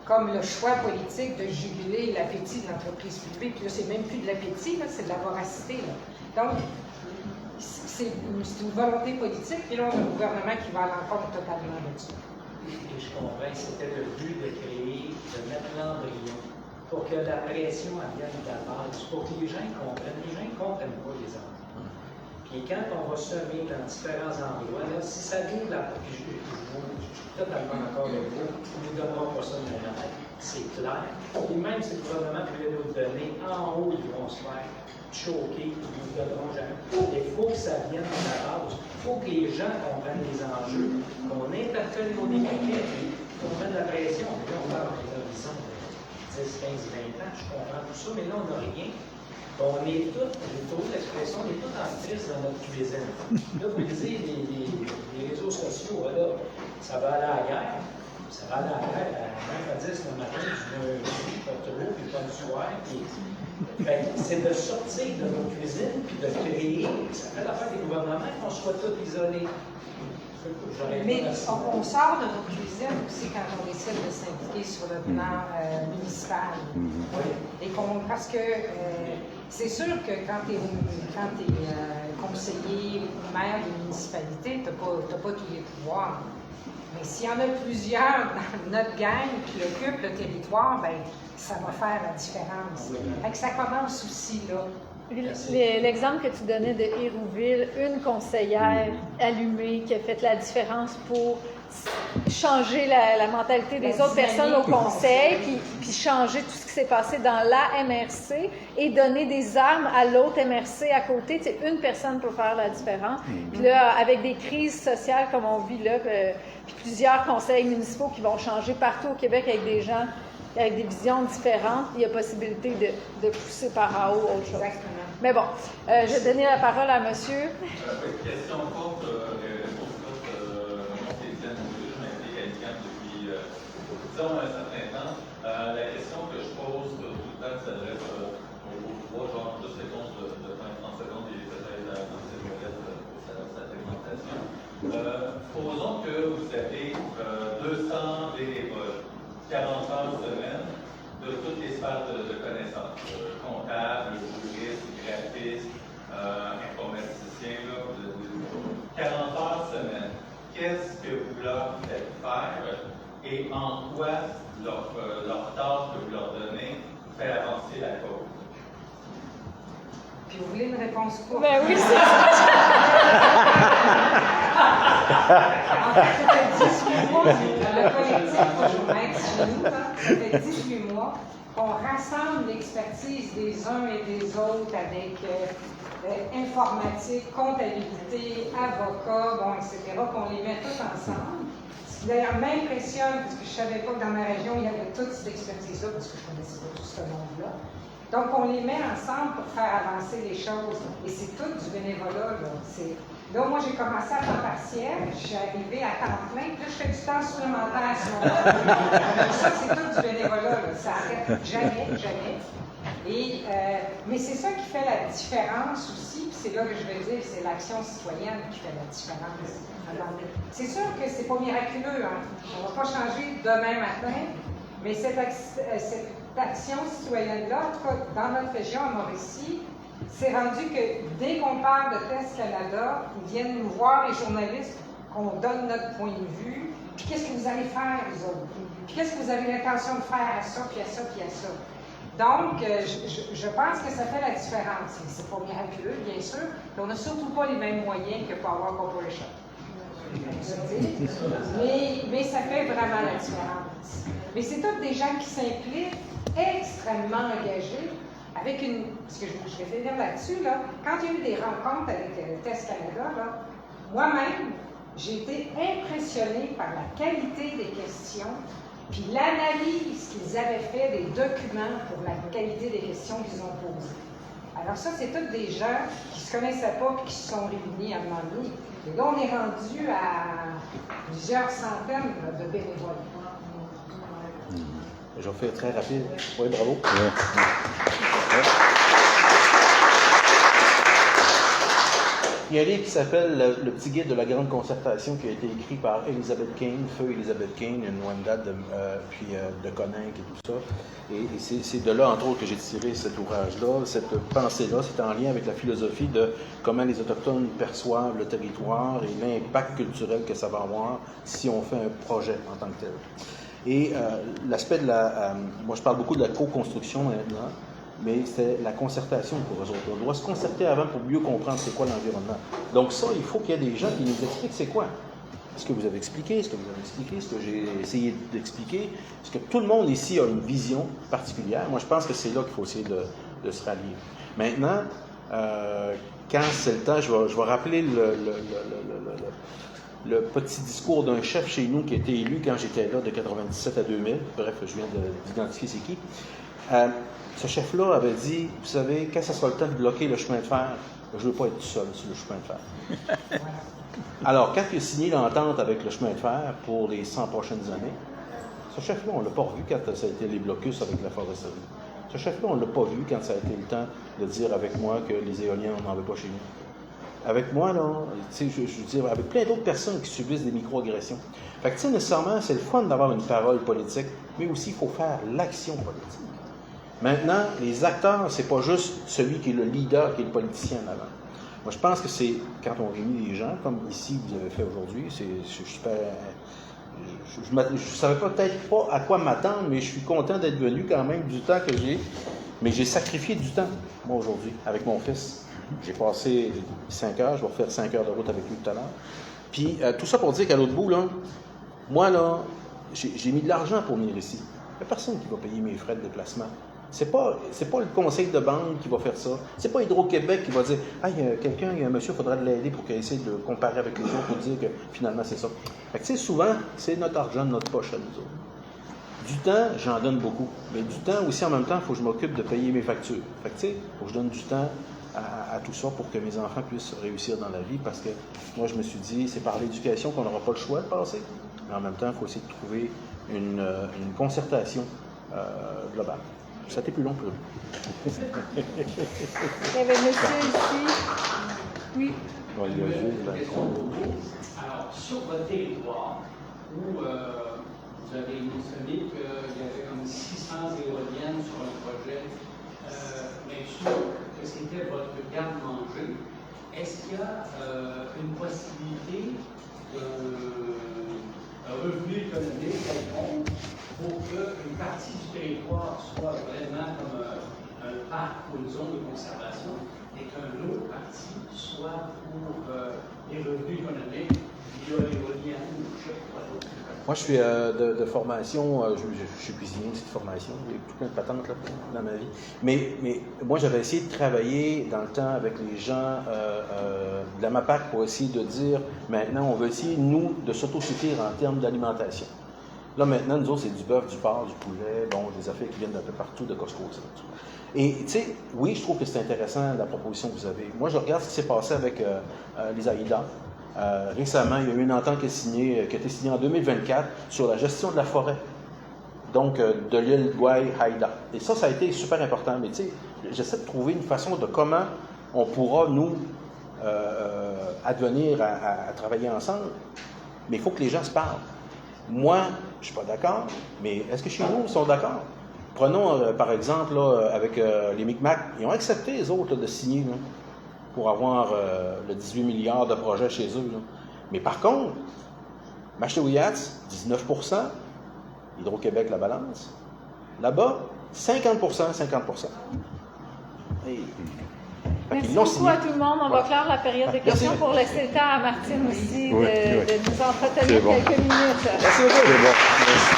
comme le choix politique de juguler l'appétit de l'entreprise privée. Puis là, c'est même plus de l'appétit, c'est de la voracité. Là. Donc, c'est une volonté politique, puis là, on a un gouvernement qui va à l'encontre totalement là-dessus. Et je comprends que c'était le but de mettre l'embryon pour que la pression vienne de la base, pour que les gens comprennent. Les gens ne comprennent pas les enfants. Puis quand on va semer dans différents endroits, là, si ça vient de la... Je suis totalement d'accord avec vous, on ne nous donnera pas ça de manière. C'est clair. Et même si le gouvernement pouvait nous le donner, en haut, ils vont se faire choquer, ils ne nous donneront jamais. Il faut que ça vienne de la base. Il faut que les gens comprennent les enjeux, qu'on interpelle nos députés, qu'on mette la pression. Puis là, on parle des horizons de 10, 15, 20 ans, je comprends tout ça, mais là, on n'a rien. On est tous, j'ai trouvé l'expression, on est tous en crise dans notre cuisine. Là, vous lisez les réseaux sociaux, là, ça va aller à la guerre. Ça va aller à la guerre à 9 à 10 le matin, du pas trop, puis pas du soir. C'est de sortir de nos cuisines, puis de créer. Ça fait l'affaire des gouvernements qu'on soit tous isolés. Mais on sort de nos cuisines aussi quand on décide de s'impliquer sur le plan municipal. Et parce que c'est sûr que quand tu es conseiller ou maire d'une municipalité, tu n'as pas tous les pouvoirs. Mais s'il y en a plusieurs dans notre gang qui occupent le territoire, ben ça va faire la différence. Fait que ça commence aussi là. L'exemple que tu donnais de Hérouville, une conseillère allumée qui a fait la différence pour changer la mentalité des autres personnes au conseil, puis changer tout ce qui s'est passé dans la MRC et donner des armes à l'autre MRC à côté. Tu sais, une personne peut faire la différence. Puis là, avec des crises sociales comme on vit là, puis plusieurs conseils municipaux qui vont changer partout au Québec avec des gens avec des visions différentes, il y a possibilité de pousser par en haut autre chose. Exactement. Mais bon, je vais donner la parole à monsieur. Question courte, quelqu'un depuis, disons, un certain temps. La question que je pose tout le temps s'adresse aux trois, genre, juste réponse de 30 secondes et peut-être dans cette molette pour sa présentation. Supposons que vous avez 200 bénévoles, 40 heures semaine, de toutes les sphères de connaissances. connaissances. Comptable, juriste, graphiste, informaticien, là, 40 heures semaine. Qu'est-ce que vous leur faites faire et en quoi leur tâche que vous leur donnez fait avancer la cause? Puis vous voulez une réponse courte? Ben oui, c'est En fait, ça fait 18 mois, le collectif Toujours-Maître chez nous, ça fait 18 mois qu'on rassemble l'expertise des uns et des autres avec informatique, comptabilité, avocat, bon, etc., qu'on les met tous ensemble. Ce qui d'ailleurs m'impressionne, parce que je ne savais pas que dans ma région, il y avait toute cette expertise-là, parce que je ne connaissais pas tout ce monde-là. Donc, on les met ensemble pour faire avancer les choses. Et c'est tout du bénévolat, là. Là, moi, j'ai commencé à temps partiel, je suis arrivée à temps plein, puis là, je fais du temps supplémentaire sur mon Ça, c'est tout du bénévolat, là. Ça n'arrête jamais, jamais. Et, mais c'est ça qui fait la différence aussi, puis c'est là que je veux dire, c'est l'action citoyenne qui fait la différence. C'est sûr que c'est pas miraculeux, hein. On ne va pas changer demain matin, mais cette action citoyenne-là, en tout cas dans notre région, à Mauricie, c'est rendu que dès qu'on parle de Test Canada, ils viennent nous voir, les journalistes, qu'on donne notre point de vue, puis qu'est-ce que vous allez faire, les autres? Puis qu'est-ce que vous avez l'intention de faire à ça, puis à ça, puis à ça? Donc, je pense que ça fait la différence. C'est pas miraculeux, bien sûr, mais on n'a surtout pas les mêmes moyens que Power Corporation. Mais ça fait vraiment la différence. Mais c'est tous des gens qui s'impliquent, extrêmement engagés, avec une. Parce que je vais finir là-dessus, là, quand il y a eu des rencontres avec Test Canada, là, moi-même, j'ai été impressionnée par la qualité des questions, puis l'analyse qu'ils avaient fait des documents pour la qualité des questions qu'ils ont posées. Alors ça, c'est tous des gens qui ne se connaissaient pas et qui se sont réunis à un moment donné. Et là, on est rendu à plusieurs centaines de bénévoles. Je vais faire très rapide. Oui, bravo. Il y a un livre qui s'appelle Le petit guide de la grande concertation qui a été écrit par Elizabeth Kane, feu Elizabeth Kane, une Wendat de Coninck et tout ça. Et c'est de là, entre autres, que j'ai tiré cet ouvrage-là, cette pensée-là. C'est en lien avec la philosophie de comment les Autochtones perçoivent le territoire et l'impact culturel que ça va avoir si on fait un projet en tant que tel. Et l'aspect de la... moi, je parle beaucoup de la co-construction maintenant, mais c'est la concertation pour eux autres. On doit se concerter avant pour mieux comprendre c'est quoi l'environnement. Donc ça, il faut qu'il y ait des gens qui nous expliquent c'est quoi. Ce que vous avez expliqué, ce que vous avez expliqué, ce que j'ai essayé d'expliquer. Parce que tout le monde ici a une vision particulière. Moi, je pense que c'est là qu'il faut essayer de se rallier. Maintenant, quand c'est le temps, je vais rappeler le petit discours d'un chef chez nous qui a été élu quand j'étais là de 97 à 2000. Bref, je viens d'identifier c'est qui. Ce chef-là avait dit, vous savez, quand ce sera le temps de bloquer le chemin de fer, je ne veux pas être tout seul sur le chemin de fer. Alors, quand il a signé l'entente avec le chemin de fer pour les 100 prochaines années, ce chef-là, on ne l'a pas revu quand ça a été les blocus avec la foresterie. Ce chef-là, on ne l'a pas vu quand ça a été le temps de dire avec moi que les éoliens, on n'en veut pas chez nous. Avec moi, là, tu sais, je veux dire, avec plein d'autres personnes qui subissent des micro-agressions. Fait que, tu sais, nécessairement, c'est le fun d'avoir une parole politique, mais aussi, il faut faire l'action politique. Maintenant, les acteurs, c'est pas juste celui qui est le leader, qui est le politicien en avant. Moi, je pense que c'est, quand on réunit des gens, comme ici, vous avez fait aujourd'hui, je ne savais peut-être pas à quoi m'attendre, mais je suis content d'être venu quand même du temps que j'ai. Mais j'ai sacrifié du temps, moi, aujourd'hui, avec mon fils. J'ai passé 5 heures, je vais refaire 5 heures de route avec lui tout à l'heure. Puis, tout ça pour dire qu'à l'autre bout, là, moi, là, j'ai mis de l'argent pour venir ici. Il n'y a personne qui va payer mes frais de déplacement. C'est pas le conseil de banque qui va faire ça. C'est pas Hydro-Québec qui va dire « Ah, il y a quelqu'un, il y a un monsieur, il faudra l'aider pour qu'il essaie de comparer avec les autres pour dire que finalement c'est ça. » Fait que tu sais, souvent, c'est notre argent de notre poche à nous autres. Du temps, j'en donne beaucoup. Mais du temps aussi, en même temps, il faut que je m'occupe de payer mes factures. Fait que tu sais, il faut que je donne du temps à tout ça pour que mes enfants puissent réussir dans la vie. Parce que moi, je me suis dit, c'est par l'éducation qu'on n'aura pas le choix de passer. Mais en même temps, il faut essayer de trouver une concertation globale. Ça a été plus long que Il y avait monsieur ici. Oui. Alors, sur votre territoire, où vous avez mentionné qu'il y avait comme 600 éoliennes sur un projet être sûr que c'était votre garde-manger. Est-ce qu'il y a une possibilité d'un revenu économique quelconque pour qu'une partie du territoire soit vraiment comme un parc ou une zone de conservation et qu'une autre partie soit pour les revenus économiques via l'éolienne ou je ne sais pas d'autre? Moi, je suis de formation, je suis cuisinier aussi de formation, j'ai tout plein de patentes là, dans ma vie. Mais moi, j'avais essayé de travailler dans le temps avec les gens de la MAPAC pour essayer de dire, maintenant, on veut essayer, nous, de s'autosuffire en termes d'alimentation. Là, maintenant, nous autres, c'est du bœuf, du porc, du poulet, bon, des affaires qui viennent d'un peu partout, de Costco, etc. Et, tu sais, oui, je trouve que c'est intéressant, la proposition que vous avez. Moi, je regarde ce qui s'est passé avec les AIDA. Récemment, il y a eu une entente qui a été signée en 2024 sur la gestion de la forêt, donc de l'île Gwaii-Haïda. Et ça a été super important. Mais tu sais, j'essaie de trouver une façon de comment on pourra, nous, advenir à travailler ensemble. Mais il faut que les gens se parlent. Moi, je ne suis pas d'accord, mais est-ce que chez nous, ils sont d'accord? Prenons, par exemple, là, avec les Micmacs, ils ont accepté, les autres, là, de signer, là, pour avoir le 18 milliards de projets chez eux. Là. Mais par contre, Machiaouiats, 19%, Hydro-Québec, la balance. Là-bas, 50%, 50%. Et, merci beaucoup à tout le monde. On va clore la période de questions pour laisser le temps à Martine aussi de nous entretenir quelques minutes. Merci beaucoup. C'est bon. Merci.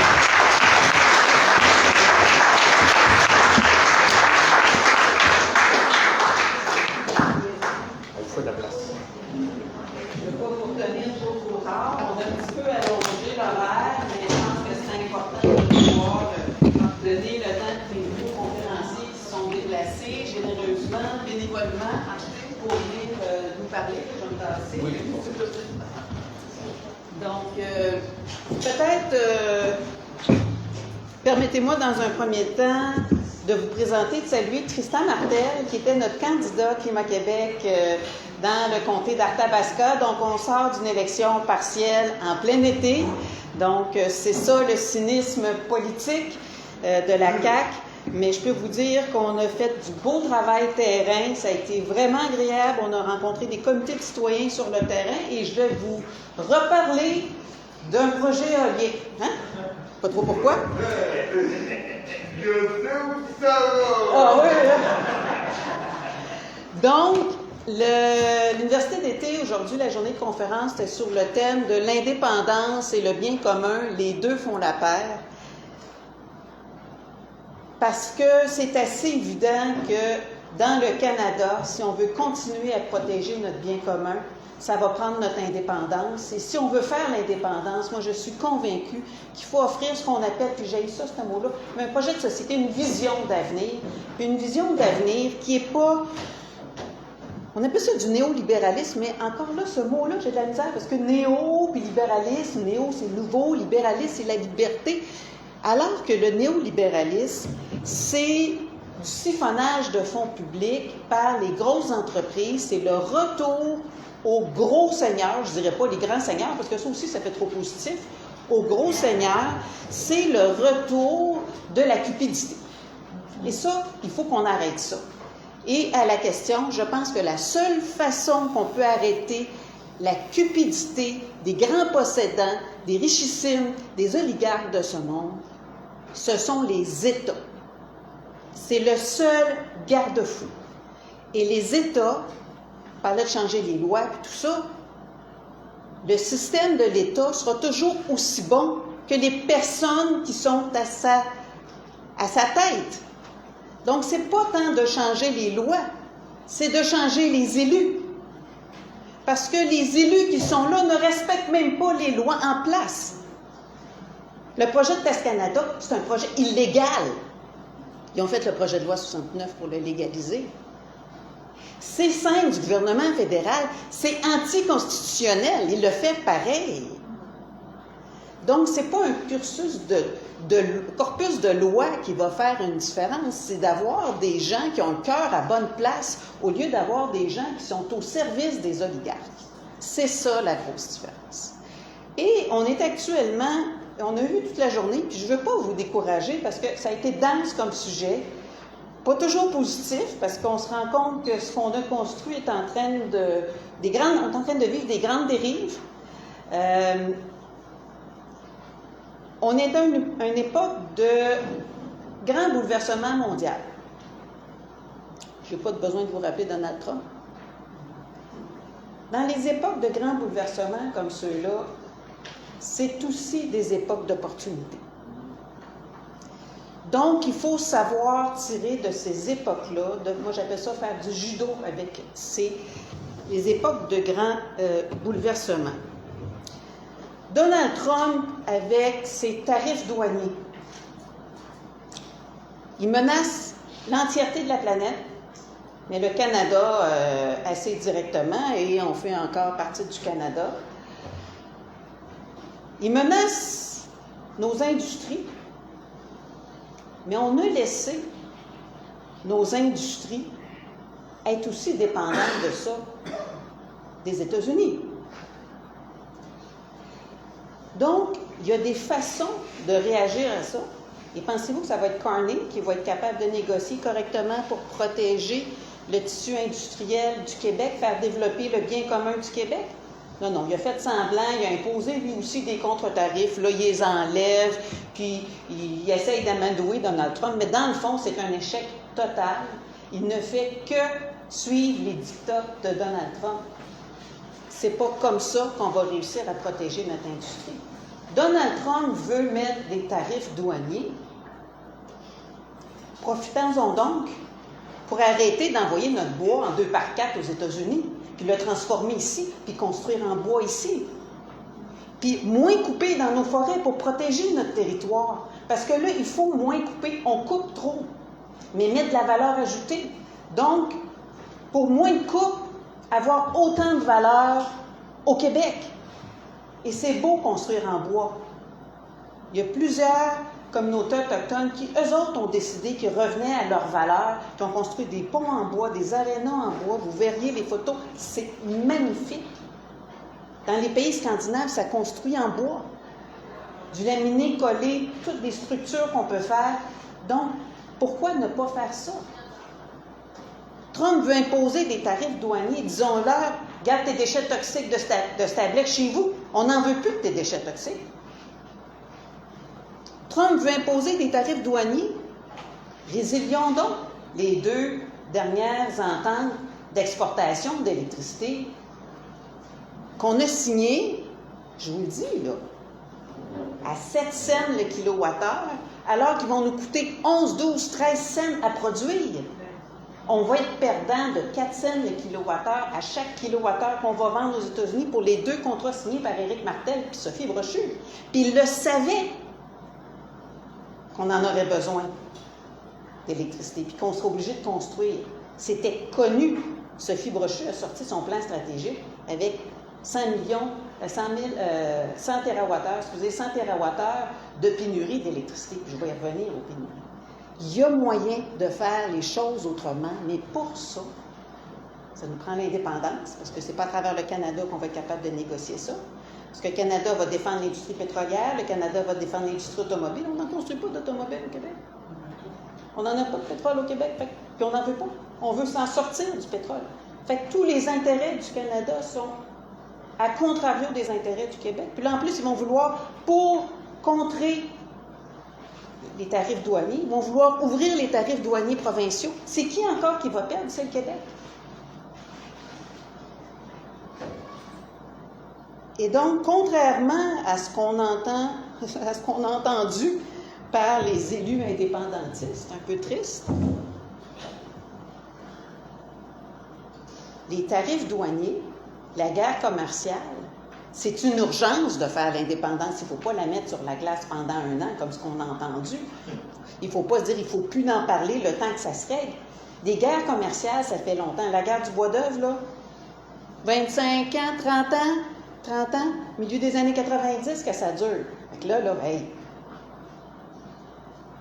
De la place. Je ne vais pas vous retenir trop tard. On a un petit peu allongé l'horaire, mais je pense que c'est important de pouvoir donner le temps que les conférenciers qui sont déplacés généreusement, bénévolement, pour venir nous parler. Je vais me tasser. Oui. Donc, peut-être, permettez-moi dans un premier temps de vous présenter, de saluer Tristan Martel, qui était notre candidat Climat Québec dans le comté d'Arthabasca. Donc, on sort d'une élection partielle en plein été. Donc, c'est ça le cynisme politique de la CAQ. Mais je peux vous dire qu'on a fait du beau travail terrain. Ça a été vraiment agréable. On a rencontré des comités de citoyens sur le terrain et je vais vous reparler d'un projet éolien. Hein? Pas trop pourquoi? Je sais où ça va! Ah oui! Donc, l'Université d'été, aujourd'hui, la journée de conférence, c'était sur le thème de l'indépendance et le bien commun. Les deux font la paire. Parce que c'est assez évident que dans le Canada, si on veut continuer à protéger notre bien commun, ça va prendre notre indépendance. Et si on veut faire l'indépendance, moi, je suis convaincue qu'il faut offrir ce qu'on appelle, puis j'ai ça, ce mot-là, mais un projet de société, une vision d'avenir. Une vision d'avenir qui n'est pas... On appelle ça du néolibéralisme, mais encore là, ce mot-là, j'ai de la misère, parce que néo, puis libéralisme, néo, c'est nouveau, libéralisme, c'est la liberté. Alors que le néolibéralisme, c'est du siphonnage de fonds publics par les grosses entreprises, c'est le retour aux gros seigneurs, je ne dirais pas les grands seigneurs, parce que ça aussi, ça fait trop positif, aux gros seigneurs, c'est le retour de la cupidité. Et ça, il faut qu'on arrête ça. Et à la question, je pense que la seule façon qu'on peut arrêter la cupidité des grands possédants, des richissimes, des oligarques de ce monde, ce sont les États. C'est le seul garde-fou. Et les États, on parlait de changer les lois et tout ça, le système de l'État sera toujours aussi bon que les personnes qui sont à sa tête. Donc, ce n'est pas tant de changer les lois, c'est de changer les élus. Parce que les élus qui sont là ne respectent même pas les lois en place. Le projet de Test Canada, c'est un projet illégal. Ils ont fait le projet de loi 69 pour le légaliser. C5 du gouvernement fédéral, c'est anticonstitutionnel. Il le fait pareil. Donc, ce n'est pas un corpus de loi qui va faire une différence. C'est d'avoir des gens qui ont le cœur à bonne place au lieu d'avoir des gens qui sont au service des oligarques. C'est ça la grosse différence. Et on est actuellement, on a vu toute la journée, puis je ne veux pas vous décourager parce que ça a été dense comme sujet. Pas toujours positif, parce qu'on se rend compte que ce qu'on a construit est en train de vivre des grandes dérives. On est dans une époque de grand bouleversement mondial. Je n'ai pas besoin de vous rappeler Donald Trump. Dans les époques de grands bouleversements comme ceux-là, c'est aussi des époques d'opportunité. Donc, il faut savoir tirer de ces époques-là, moi j'appelle ça faire du judo avec les époques de grands bouleversements. Donald Trump, avec ses tarifs douaniers, il menace l'entièreté de la planète, mais le Canada assez directement, et on fait encore partie du Canada. Il menace nos industries, mais on a laissé nos industries être aussi dépendantes de ça des États-Unis. Donc, il y a des façons de réagir à ça. Et pensez-vous que ça va être Carney qui va être capable de négocier correctement pour protéger le tissu industriel du Québec, faire développer le bien commun du Québec? Non, non, il a fait semblant, il a imposé lui aussi des contre-tarifs, là, il les enlève, puis il essaye d'amadouer Donald Trump, mais dans le fond, c'est un échec total. Il ne fait que suivre les dictats de Donald Trump. C'est pas comme ça qu'on va réussir à protéger notre industrie. Donald Trump veut mettre des tarifs douaniers. Profitons-en donc pour arrêter d'envoyer notre bois en 2x4 aux États-Unis, puis le transformer ici, puis construire en bois ici. Puis moins couper dans nos forêts pour protéger notre territoire. Parce que là, il faut moins couper. On coupe trop, mais mettre de la valeur ajoutée. Donc, pour moins de coupe, avoir autant de valeur au Québec. Et c'est beau construire en bois. Il y a plusieurs communautés autochtones qui, eux autres, ont décidé qu'ils revenaient à leurs valeurs, qui ont construit des ponts en bois, des arénas en bois. Vous verriez les photos, c'est magnifique. Dans les pays scandinaves, ça construit en bois. Du laminé collé, toutes les structures qu'on peut faire. Donc, pourquoi ne pas faire ça? Trump veut imposer des tarifs douaniers. Disons-leur, garde tes déchets toxiques de Stablex chez vous. On n'en veut plus de tes déchets toxiques. Trump veut imposer des tarifs douaniers. Résilions donc les 2 dernières ententes d'exportation d'électricité qu'on a signées, je vous le dis, là, à 7 cents le kilowattheure, alors qu'ils vont nous coûter 11, 12, 13 cents à produire. On va être perdant de 4 cents le kilowattheure à chaque kilowattheure qu'on va vendre aux États-Unis pour les 2 contrats signés par Éric Martel et Sophie Brochu. Puis ils le savaient qu'on en aurait besoin d'électricité, puis qu'on serait obligé de construire. C'était connu. Sophie Brochu a sorti son plan stratégique avec 100 térawattheures de pénurie d'électricité. Je vais y revenir aux pénuries. Il y a moyen de faire les choses autrement, mais pour ça, ça nous prend l'indépendance, parce que c'est pas à travers le Canada qu'on va être capable de négocier ça. Parce que le Canada va défendre l'industrie pétrolière, le Canada va défendre l'industrie automobile. On n'en construit pas d'automobile au Québec. On n'en a pas de pétrole au Québec, puis on n'en veut pas. On veut s'en sortir du pétrole. Fait que tous les intérêts du Canada sont à contrario des intérêts du Québec. Puis là, en plus, ils vont vouloir, pour contrer les tarifs douaniers, ils vont vouloir ouvrir les tarifs douaniers provinciaux. C'est qui encore qui va perdre? C'est le Québec. Et donc, contrairement à ce qu'on entend, à ce qu'on a entendu par les élus indépendantistes, un peu triste, les tarifs douaniers, la guerre commerciale, c'est une urgence de faire l'indépendance. Il ne faut pas la mettre sur la glace pendant 1 an, comme ce qu'on a entendu. Il ne faut pas se dire, il ne faut plus en parler le temps que ça se règle. Des guerres commerciales, ça fait longtemps. La guerre du bois d'œuvre, là, 25 ans, 30 ans, milieu des années 90 que ça dure. Fait que là, hey.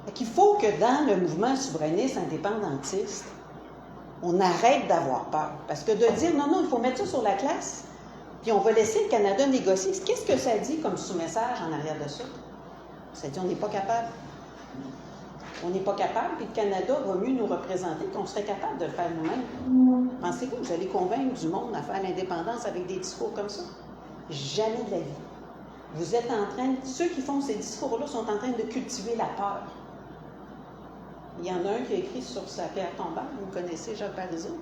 Fait qu'il faut que dans le mouvement souverainiste indépendantiste, on arrête d'avoir peur. Parce que de dire, non, il faut mettre ça sur la glace, puis on va laisser le Canada négocier. Qu'est-ce que ça dit comme sous-message en arrière de ça? Ça dit, on n'est pas capable. On n'est pas capable, puis le Canada va mieux nous représenter qu'on serait capable de le faire nous-mêmes. Pensez-vous que vous allez convaincre du monde à faire l'indépendance avec des discours comme ça? Jamais de la vie. Vous êtes en train, ceux qui font ces discours-là sont en train de cultiver la peur. Il y en a un qui a écrit sur sa pierre tombale, vous connaissez Jacques Parizeau,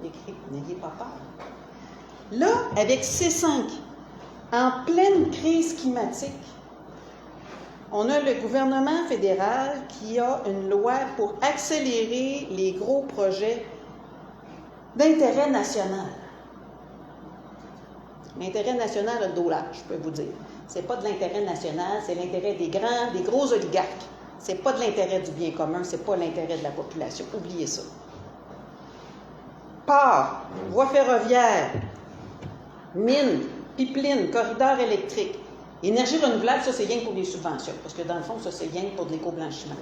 il a écrit « N'ayez pas peur ». Là, avec C5, en pleine crise climatique, on a le gouvernement fédéral qui a une loi pour accélérer les gros projets d'intérêt national. L'intérêt national a le dos large, je peux vous dire. C'est pas de l'intérêt national, c'est l'intérêt des gros oligarques. C'est pas de l'intérêt du bien commun, c'est pas l'intérêt de la population. Oubliez ça. Port, voie ferroviaire, mine, pipeline, corridor électrique. Énergie renouvelable, ça, c'est rien pour les subventions, parce que dans le fond, ça, c'est rien pour de l'éco-blanchiment.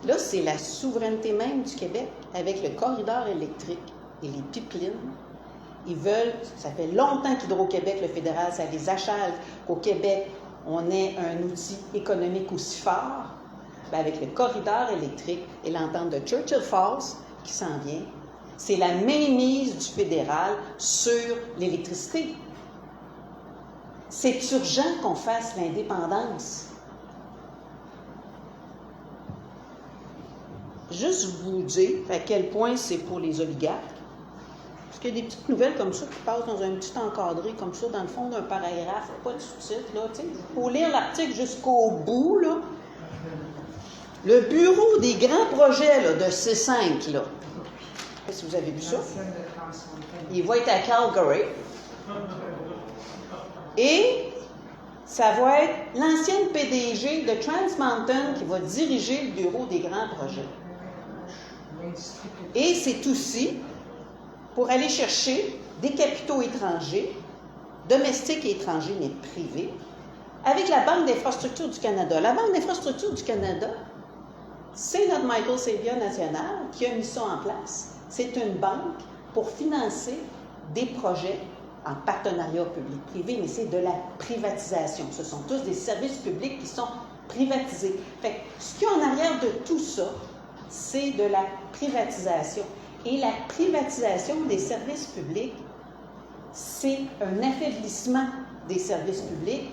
Là, c'est la souveraineté même du Québec, avec le corridor électrique et les pipelines. Ils veulent, ça fait longtemps qu'Hydro-Québec, le fédéral, ça les achale qu'au Québec, on ait un outil économique aussi fort. Bien, avec le corridor électrique et l'entente de Churchill Falls qui s'en vient, c'est la mainmise du fédéral sur l'électricité. C'est urgent qu'on fasse l'indépendance. Juste vous dire à quel point c'est pour les oligarques. Parce qu'il y a des petites nouvelles comme ça qui passent dans un petit encadré, comme ça, dans le fond d'un paragraphe, pas de sous-titres, là, tu sais. Il faut lire l'article jusqu'au bout, là. Le bureau des grands projets, là, de C5, là. Je sais pas si vous avez vu ça. Il va être à Calgary. Et ça va être l'ancienne PDG de Trans Mountain qui va diriger le bureau des grands projets. Et c'est aussi pour aller chercher des capitaux étrangers, domestiques et étrangers, mais privés, avec la Banque d'infrastructure du Canada. La Banque d'infrastructure du Canada, c'est notre Michael Sabia National qui a mis ça en place. C'est une banque pour financer des projets en partenariat public-privé, mais c'est de la privatisation. Ce sont tous des services publics qui sont privatisés. Fait que ce qu'il y a en arrière de tout ça, c'est de la privatisation. Et la privatisation des services publics, c'est un affaiblissement des services publics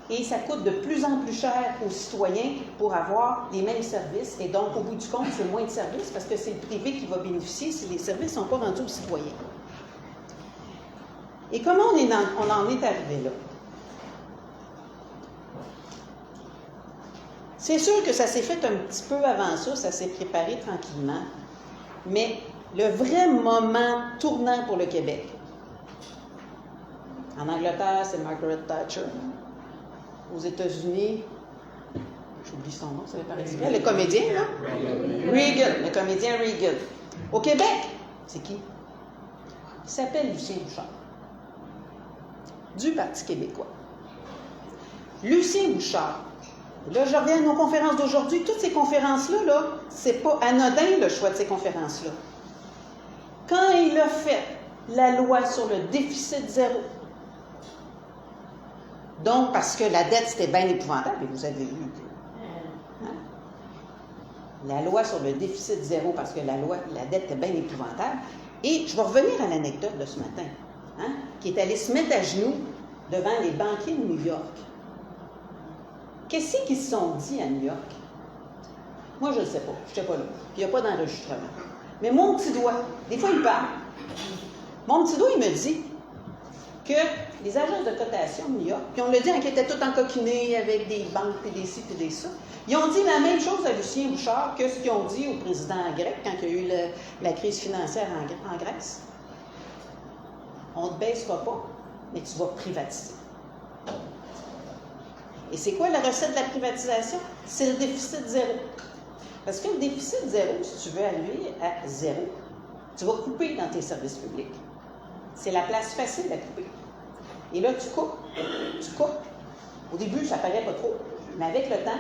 et ça coûte de plus en plus cher aux citoyens pour avoir les mêmes services. Et donc, au bout du compte, c'est moins de services parce que c'est le privé qui va bénéficier si les services ne sont pas rendus aux citoyens. Et comment on en est arrivé là? C'est sûr que ça s'est fait un petit peu avant ça, ça s'est préparé tranquillement, mais le vrai moment tournant pour le Québec, en Angleterre, c'est Margaret Thatcher. Aux États-Unis, j'oublie son nom, ça va paraître bien, le comédien, là? Reagan, le comédien Reagan. Au Québec, c'est qui? Il s'appelle Lucien Bouchard, du Parti québécois. Lucien Bouchard, là, je reviens à nos conférences d'aujourd'hui. Toutes ces conférences-là, là, c'est pas anodin, le choix de ces conférences-là. Quand il a fait la loi sur le déficit zéro, donc parce que la dette, c'était bien épouvantable, et vous avez vu, hein? La loi sur le déficit zéro, parce que la dette était bien épouvantable. Et je vais revenir à l'anecdote de ce matin, hein, qui est allé se mettre à genoux devant les banquiers de New York. Qu'est-ce qu'ils se sont dit à New York? Moi, je ne le sais pas. Je n'étais pas là. Puis il n'y a pas d'enregistrement. Mais mon petit doigt, des fois, il parle. Mon petit doigt, il me dit que les agences de cotation de New York, puis on l'a dit, hein, qu'ils étaient tous encoquinés avec des banques, puis des ci, puis des ça, ils ont dit la même chose à Lucien Bouchard que ce qu'ils ont dit au président grec quand il y a eu la crise financière en Grèce. On ne te baissera pas, mais tu vas privatiser. Et c'est quoi la recette de la privatisation? C'est le déficit zéro. Parce que le déficit zéro, si tu veux arriver à zéro, tu vas couper dans tes services publics. C'est la place facile à couper. Et là, tu coupes. Au début, ça ne paraît pas trop, mais avec le temps,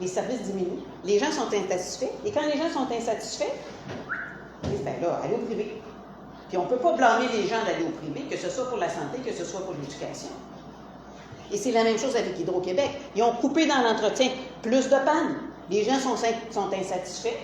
les services diminuent. Les gens sont insatisfaits. Et quand les gens sont insatisfaits, ben là, allez au privé. Puis on ne peut pas blâmer les gens d'aller au privé, que ce soit pour la santé, que ce soit pour l'éducation. Et c'est la même chose avec Hydro-Québec. Ils ont coupé dans l'entretien plus de pannes. Les gens sont insatisfaits.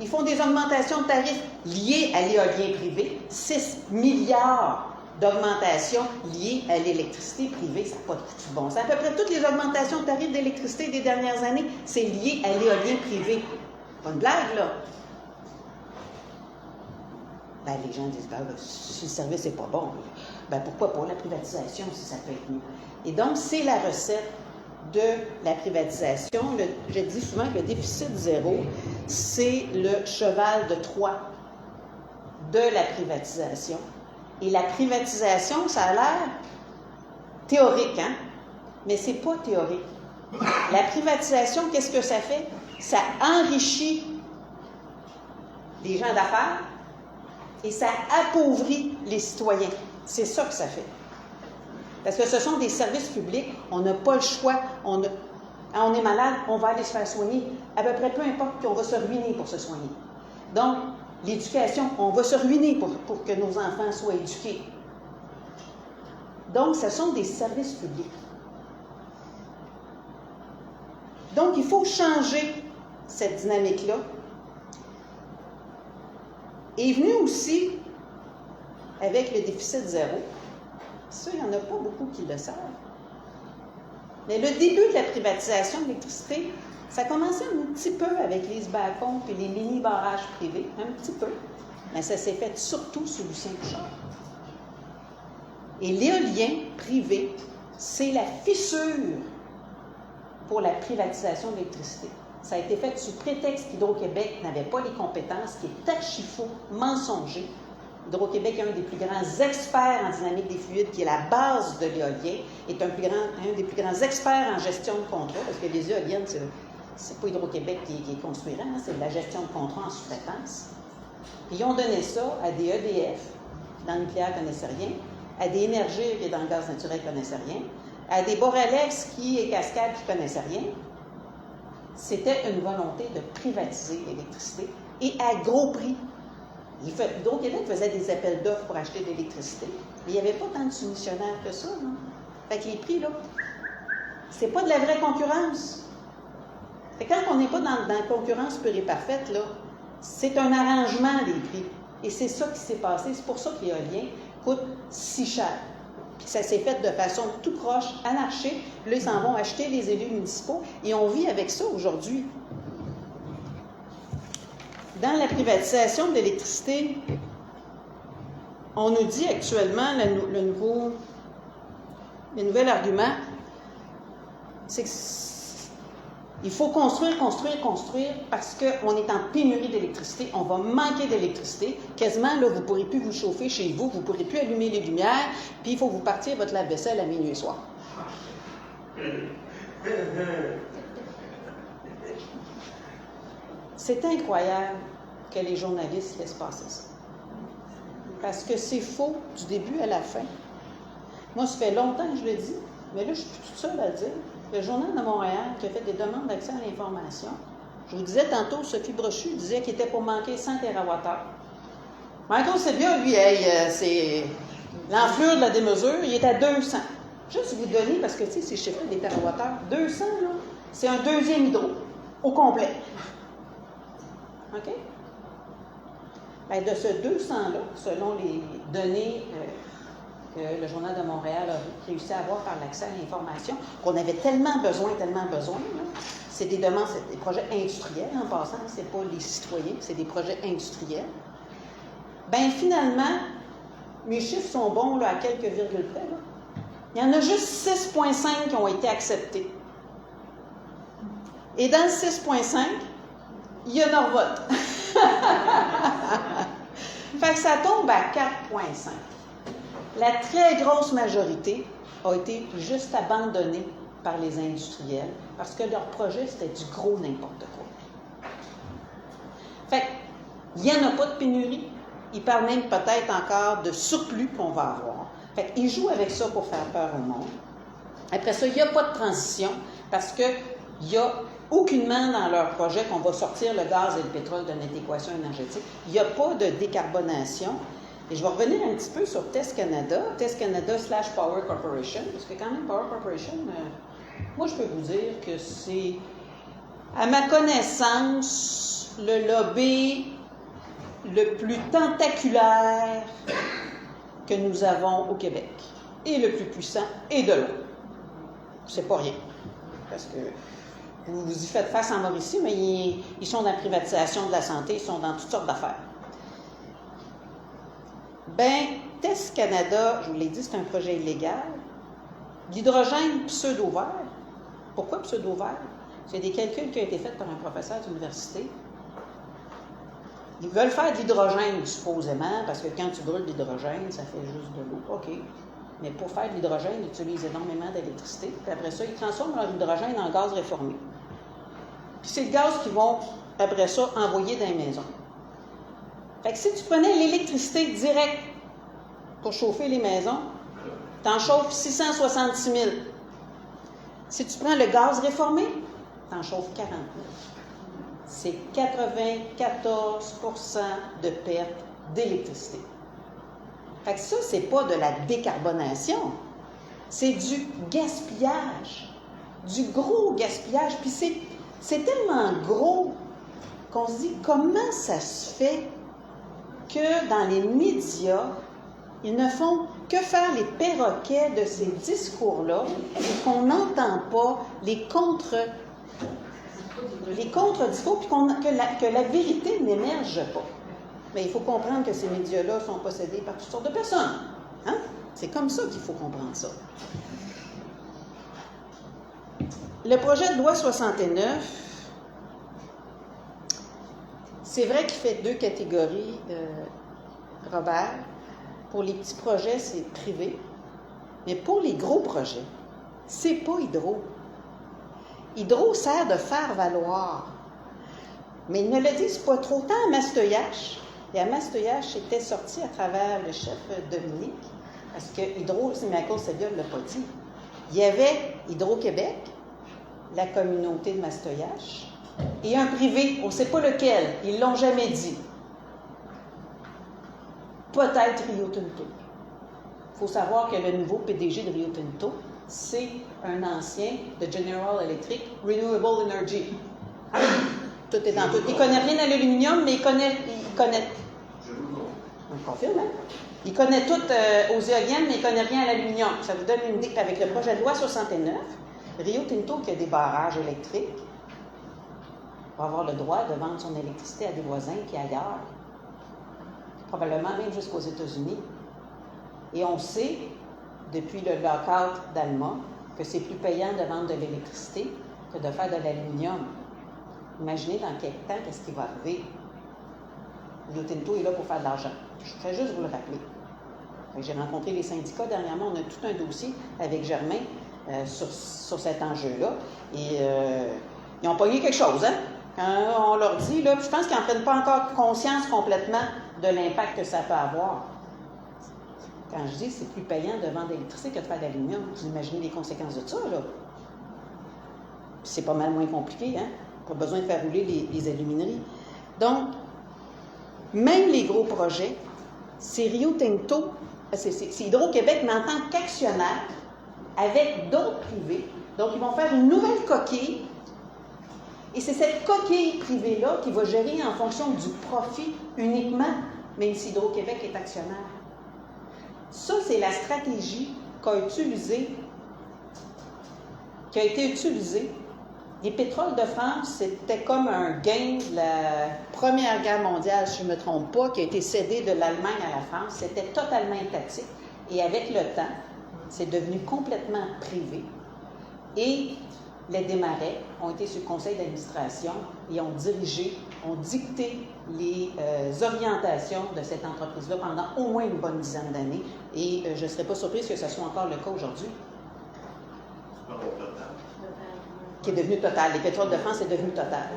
Ils font des augmentations de tarifs liées à l'éolien privé. 6 milliards d'augmentations liées à l'électricité privée. Ça n'a pas de coup de bon sens. À peu près toutes les augmentations de tarifs d'électricité des dernières années, c'est lié à l'éolien privé. Pas une blague, là. Ben, les gens disent, ben, si le service n'est pas bon, ben, pourquoi pas la privatisation si ça peut être mieux? Et donc, c'est la recette de la privatisation. Je dis souvent que le déficit zéro, c'est le cheval de Troie de la privatisation. Et la privatisation, ça a l'air théorique, hein? Mais c'est pas théorique. La privatisation, qu'est-ce que ça fait? Ça enrichit les gens d'affaires et ça appauvrit les citoyens. C'est ça que ça fait. Parce que ce sont des services publics, on n'a pas le choix. On est malade, on va aller se faire soigner. À peu près peu importe, puis on va se ruiner pour se soigner. Donc, l'éducation, on va se ruiner pour que nos enfants soient éduqués. Donc, ce sont des services publics. Donc, il faut changer cette dynamique-là. Est venu aussi, avec le déficit zéro, ça, il n'y en a pas beaucoup qui le savent. Mais le début de la privatisation de l'électricité, ça commençait un petit peu avec les bas-fonds et les mini-barrages privés, un petit peu. Mais ça s'est fait surtout sous Lucien Bouchard. Et l'éolien privé, c'est la fissure pour la privatisation de l'électricité. Ça a été fait sous prétexte qu'Hydro-Québec n'avait pas les compétences, qui est archi-faux, mensonger. Hydro-Québec est un des plus grands experts en dynamique des fluides, qui est la base de l'éolien, est un des plus grands experts en gestion de contrat, parce que les éoliennes, c'est pas Hydro-Québec qui est construisant, hein, c'est de la gestion de contrat en sous-traitance. Ils ont donné ça à des EDF, qui dans le nucléaire ne connaissaient rien, à des Énergies, qui dans le gaz naturel ne connaissaient rien, à des Boralex, qui et Cascade, qui ne connaissaient rien. C'était une volonté de privatiser l'électricité et à gros prix. Hydro-Québec faisait des appels d'offres pour acheter de l'électricité, mais il n'y avait pas tant de soumissionnaires que ça, non? Fait que les prix, là, c'est pas de la vraie concurrence. Fait que quand on n'est pas dans la concurrence pure et parfaite, là, c'est un arrangement des prix. Et c'est ça qui s'est passé. C'est pour ça que l'éolien coûte si cher. Puis ça s'est fait de façon tout croche, anarchique. Là, ils s'en vont acheter les élus municipaux et on vit avec ça aujourd'hui. Dans la privatisation de l'électricité, on nous dit actuellement, le nouvel argument, c'est qu'il faut construire parce qu'on est en pénurie d'électricité, on va manquer d'électricité. Quasiment, là, vous ne pourrez plus vous chauffer chez vous, vous ne pourrez plus allumer les lumières, puis il faut vous partir votre lave-vaisselle à minuit et soir. C'est incroyable que les journalistes laissent passer ça. Parce que c'est faux du début à la fin. Moi, ça fait longtemps que je le dis, mais là, je suis toute seule à le dire. Le Journal de Montréal qui a fait des demandes d'accès à l'information, je vous disais tantôt, Sophie Brochu disait qu'il était pour manquer 100 TWh. Michael Sebia, lui, c'est l'enflure de la démesure, il est à 200. Juste vous donner, parce que, tu sais, c'est chiffré des terawattheures. 200, là, c'est un deuxième hydro, au complet. OK? Bien, de ce 200-là, selon les données que le Journal de Montréal a réussi à avoir par l'accès à l'information, qu'on avait tellement besoin, c'est des demandes, c'est des projets industriels en passant, c'est pas les citoyens, c'est des projets industriels. Bien, finalement, mes chiffres sont bons là, à quelques virgules près. Là. Il y en a juste 6,5 qui ont été acceptés. Et dans le 6,5, il y a Norvolt. Fait que ça tombe à 4,5. La très grosse majorité a été juste abandonnée par les industriels parce que leur projet, c'était du gros n'importe quoi. Fait qu'il n'y en a pas de pénurie. Ils parlent même peut-être encore de surplus qu'on va avoir. Fait qu'ils jouent avec ça pour faire peur au monde. Après ça, il n'y a pas de transition parce qu'il n'y a aucunement dans leur projet qu'on va sortir le gaz et le pétrole de notre équation énergétique. Il n'y a pas de décarbonation. Et je vais revenir un petit peu sur Test Canada / Power Corporation, parce que quand même, Power Corporation, moi, je peux vous dire que c'est, à ma connaissance, le lobby le plus tentaculaire que nous avons au Québec, et le plus puissant, et de loin. C'est pas rien, parce que vous y faites face en Mauricie, mais ils sont dans la privatisation de la santé, ils sont dans toutes sortes d'affaires. Ben, Test Canada, je vous l'ai dit, c'est un projet illégal. L'hydrogène pseudo-vert. Pourquoi pseudo-vert? C'est des calculs qui ont été faits par un professeur d'université. Ils veulent faire de l'hydrogène, supposément, parce que quand tu brûles de l'hydrogène, ça fait juste de l'eau. OK. Mais pour faire de l'hydrogène, ils utilisent énormément d'électricité. Puis après ça, ils transforment leur hydrogène en gaz réformé. Puis c'est le gaz qu'ils vont, après ça, envoyer dans les maisons. Fait que si tu prenais l'électricité directe pour chauffer les maisons, tu en chauffes 666 000. Si tu prends le gaz réformé, tu en chauffes 40 000. C'est 94% de perte d'électricité. Fait que ça, c'est pas de la décarbonation, c'est du gaspillage, du gros gaspillage. Puis c'est tellement gros qu'on se dit comment ça se fait que dans les médias, ils ne font que faire les perroquets de ces discours-là et qu'on n'entend pas les contre-discours, puis que la vérité n'émerge pas. Mais il faut comprendre que ces médias-là sont possédés par toutes sortes de personnes. Hein? C'est comme ça qu'il faut comprendre ça. Le projet de loi 69, c'est vrai qu'il fait deux catégories, Robert. Pour les petits projets, c'est privé. Mais pour les gros projets, c'est pas Hydro. Hydro sert de faire valoir. Mais ils ne le disent pas trop. Tant à Mastoyache, et à Mastoyache, c'était sorti à travers le chef Dominique, parce que Hydro, Michael Seviol ne l'a pas dit. Il y avait Hydro-Québec, la communauté de Mastoyache, et un privé, on ne sait pas lequel, ils ne l'ont jamais dit. Peut-être Rio Tinto. Il faut savoir que le nouveau PDG de Rio Tinto, c'est un ancien de General Electric, Renewable Energy. Tout est dans tout. Il ne connaît rien à l'aluminium, mais il connaît. On le confirme, hein? Il connaît tout aux éoliennes, mais il ne connaît rien à l'aluminium. Ça vous donne une idée qu'avec le projet de loi 69, Rio Tinto, qui a des barrages électriques, va avoir le droit de vendre son électricité à des voisins qui ailleurs, probablement même jusqu'aux États-Unis. Et on sait, depuis le lockout d'Alma, que c'est plus payant de vendre de l'électricité que de faire de l'aluminium. Imaginez dans quel temps qu'est-ce qui va arriver. Rio Tinto est là pour faire de l'argent. Je voudrais juste vous le rappeler. J'ai rencontré les syndicats dernièrement. On a tout un dossier avec Germain sur cet enjeu-là. Et ils ont pogné quelque chose, hein? Quand on leur dit, là, je pense qu'ils n'en prennent pas encore conscience complètement de l'impact que ça peut avoir. Quand je dis c'est plus payant de vendre de l'électricité que de faire de l'aluminium, vous imaginez les conséquences de ça, là. Puis c'est pas mal moins compliqué, hein? Pas besoin de faire rouler les alumineries. Donc, même les gros projets, c'est Rio Tinto, c'est Hydro-Québec, mais en tant qu'actionnaire, avec d'autres privés. Donc, ils vont faire une nouvelle coquille. Et c'est cette coquille privée-là qui va gérer en fonction du profit uniquement, même si Hydro-Québec est actionnaire. Ça, c'est la stratégie qui a été utilisée. Les pétroles de France, c'était comme un gain de la Première Guerre mondiale, si je ne me trompe pas, qui a été cédé de l'Allemagne à la France. C'était totalement étatique. Et avec le temps, c'est devenu complètement privé. Et les Desmarais ont été sur le conseil d'administration et ont dirigé, ont dicté les orientations de cette entreprise-là pendant au moins une bonne dizaine d'années. Et je ne serais pas surprise que ce soit encore le cas aujourd'hui. Qui est devenu Total. Les pétroles de France est devenu Total.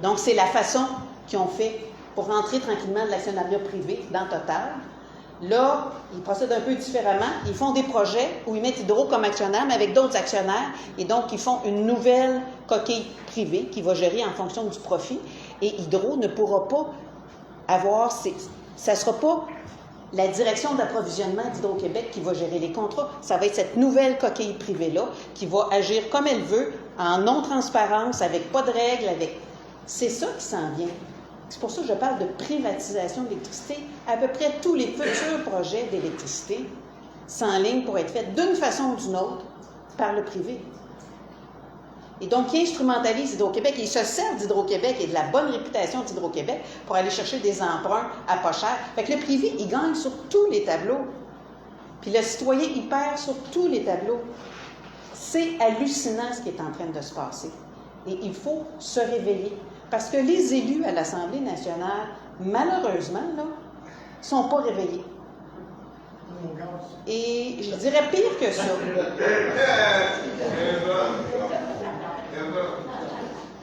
Donc, c'est la façon qu'ils ont fait pour rentrer tranquillement de l'actionnariat privé dans Total. Là, ils procèdent un peu différemment. Ils font des projets où ils mettent Hydro comme actionnaire, mais avec d'autres actionnaires. Et donc, ils font une nouvelle coquille privée qui va gérer en fonction du profit. Et Hydro ne pourra pas avoir Ça ne sera pas la direction d'approvisionnement d'Hydro-Québec qui va gérer les contrats. Ça va être cette nouvelle coquille privée-là qui va agir comme elle veut, en non-transparence, avec pas de règles, avec... C'est ça qui s'en vient. C'est pour ça que je parle de privatisation de l'électricité. À peu près tous les futurs projets d'électricité s'enlignent pour être faits d'une façon ou d'une autre par le privé. Et donc, ils instrumentalisent Hydro-Québec, ils se servent d'Hydro-Québec et de la bonne réputation d'Hydro-Québec pour aller chercher des emprunts à pas cher. Fait que le privé, il gagne sur tous les tableaux. Puis le citoyen, il perd sur tous les tableaux. C'est hallucinant ce qui est en train de se passer. Et il faut se réveiller. Parce que les élus à l'Assemblée nationale, malheureusement, là, ne sont pas réveillés. Et je dirais pire que ça.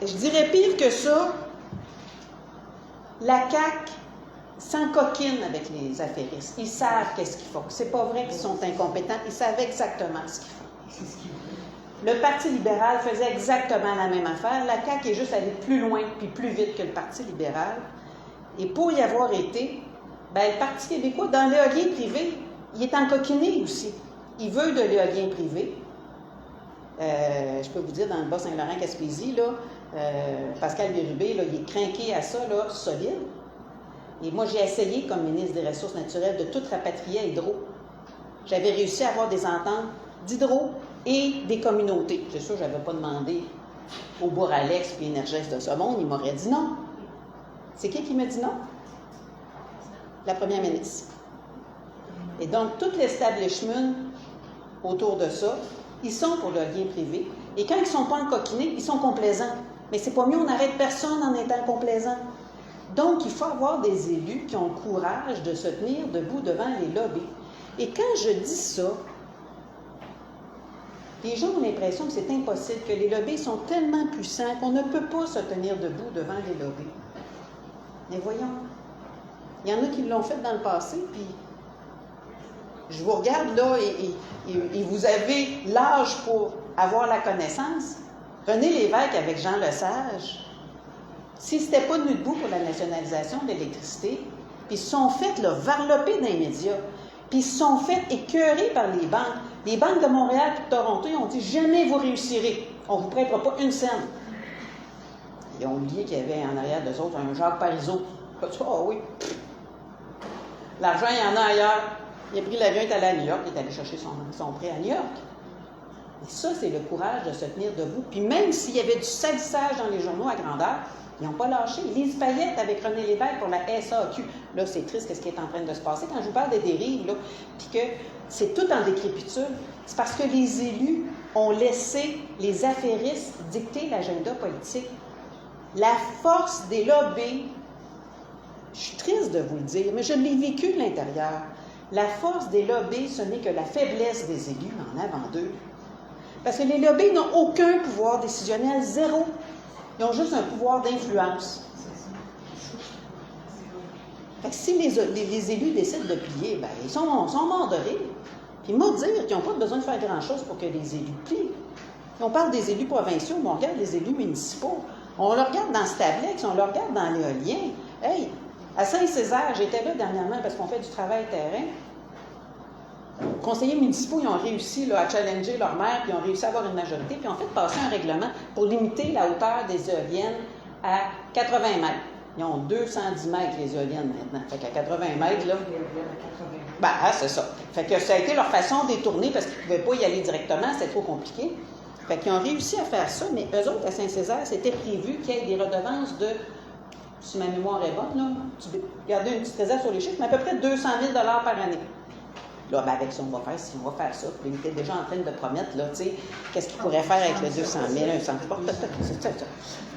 Je dirais pire que ça, la CAQ s'encoquine avec les affairistes. Ils savent qu'est-ce qu'ils font. C'est pas vrai qu'ils sont incompétents. Ils savent exactement ce qu'ils font. Le Parti libéral faisait exactement la même affaire. La CAQ est juste allée plus loin puis plus vite que le Parti libéral. Et pour y avoir été, ben, le Parti québécois, dans l'éolien privé, il est encoquiné aussi. Il veut de l'éolien privé. Je peux vous dire, dans le Bas-Saint-Laurent-Gaspésie, là, Pascal Bérubé, là, il est crinqué à ça, là, solide. Et moi, j'ai essayé, comme ministre des Ressources naturelles, de tout rapatrier à Hydro. J'avais réussi à avoir des ententes d'Hydro et des communautés. C'est sûr, je n'avais pas demandé au Bourg-Alex et Énergès de ce monde, il m'aurait dit non. C'est qui m'a dit non? La première ministre. Et donc, tout l'establishment autour de ça, ils sont pour le lien privé. Et quand ils ne sont pas encoquinés, ils sont complaisants. Mais c'est pas mieux, on n'arrête personne en étant complaisant. Donc, il faut avoir des élus qui ont le courage de se tenir debout devant les lobbies. Et quand je dis ça, les gens ont l'impression que c'est impossible, que les lobbies sont tellement puissants qu'on ne peut pas se tenir debout devant les lobbies. Mais voyons, il y en a qui l'ont fait dans le passé, puis je vous regarde là et vous avez l'âge pour avoir la connaissance. René Lévesque avec Jean Lesage, s'ils n'étaient pas tenus debout pour la nationalisation de l'électricité, puis ils se sont fait là, varloper dans les médias, puis ils se sont fait écœurer par les banques. Les banques de Montréal et de Toronto, ils ont dit « Jamais vous réussirez. On ne vous prêtera pas une scène. » Ils ont oublié qu'il y avait en arrière d'eux autres un Jacques Parizeau. Ah oui. L'argent, il y en a ailleurs. Il a pris l'avion, il est allé à New York, il est allé chercher son prêt à New York. Et ça, c'est le courage de se tenir debout. Puis même s'il y avait du salissage dans les journaux à grandeur, ils n'ont pas lâché. Lise Payette avec René Lévesque pour la SAQ. Là, c'est triste ce qui est en train de se passer. Quand je vous parle des dérives, là, puis que c'est tout en décrépitude, c'est parce que les élus ont laissé les affairistes dicter l'agenda politique. La force des lobbies, je suis triste de vous le dire, mais je l'ai vécu de l'intérieur. La force des lobbies, ce n'est que la faiblesse des élus en avant d'eux. Parce que les lobbies n'ont aucun pouvoir décisionnel, zéro. Ils ont juste un pouvoir d'influence. Fait que si les élus décident de plier, ben, ils sont morts de rire. Puis moi, dire qu'ils n'ont pas besoin de faire grand-chose pour que les élus plient. On parle des élus provinciaux, mais on regarde les élus municipaux. On le regarde dans Stablex, on le regarde dans l'éolien. Hey, à Saint-Césaire, j'étais là dernièrement parce qu'on fait du travail terrain. Les conseillers municipaux, ils ont réussi là, à challenger leur maire, puis ils ont réussi à avoir une majorité, puis ils ont fait passer un règlement pour limiter la hauteur des éoliennes à 80 mètres. Ils ont 210 mètres, les éoliennes, maintenant. Fait qu'à 80 mètres, là... Ben, c'est ça. Fait que ça a été leur façon de détourner parce qu'ils ne pouvaient pas y aller directement, c'était trop compliqué. Fait qu'ils ont réussi à faire ça, mais eux autres, à Saint-Césaire, c'était prévu qu'il y ait des redevances de, si ma mémoire est bonne, là, regardez une petite réserve sur les chiffres, mais à peu près 200 000 par année. Là, ben avec ça, on va faire ça. Puis, il était déjà en train de promettre, là, tu sais, qu'est-ce qu'il pourrait faire avec le 200 000, un centre sport,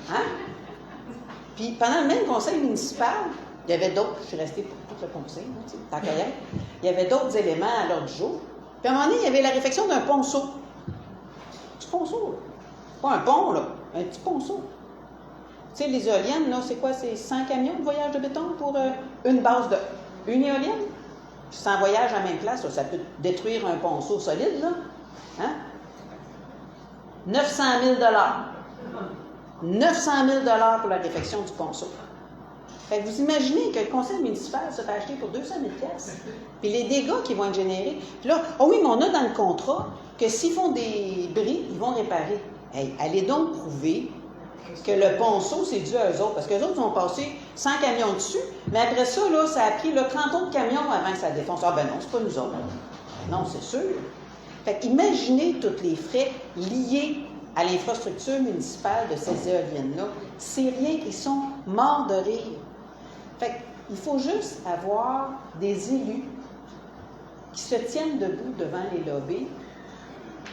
hein? Puis, pendant le même conseil municipal, il y avait d'autres, je suis restée pour tout le conseil, tu sais, tant qu'à y être, il y avait d'autres éléments à l'ordre du jour. Puis, à un moment donné, il y avait la réflexion d'un ponceau. Un petit ponceau, là. Pas un pont, là, un petit ponceau. Tu sais, les éoliennes, là, c'est quoi? C'est 100 camions de voyage de béton pour une base de... Une éolienne? 100 voyages à la même place, là, ça peut détruire un ponceau solide, là. Hein? 900 000 $. 900 000 pour la réfection du ponceau. Fait que vous imaginez que le conseil municipal se fait acheter pour 200 000 $, puis les dégâts qui vont être générés. Puis là, oh oui, mais on a dans le contrat que s'ils font des bris, ils vont réparer. Hey, allez donc prouver que le ponceau, c'est dû à eux autres, parce qu'eux autres vont passer 100 camions dessus, mais après ça, là, ça a pris 30 autres camions avant que ça défonce. Ah ben non, c'est pas nous autres. Non, c'est sûr. Fait qu'imaginez tous les frais liés à l'infrastructure municipale de ces éoliennes-là. C'est rien, ils sont morts de rire. Fait qu'il faut juste avoir des élus qui se tiennent debout devant les lobbies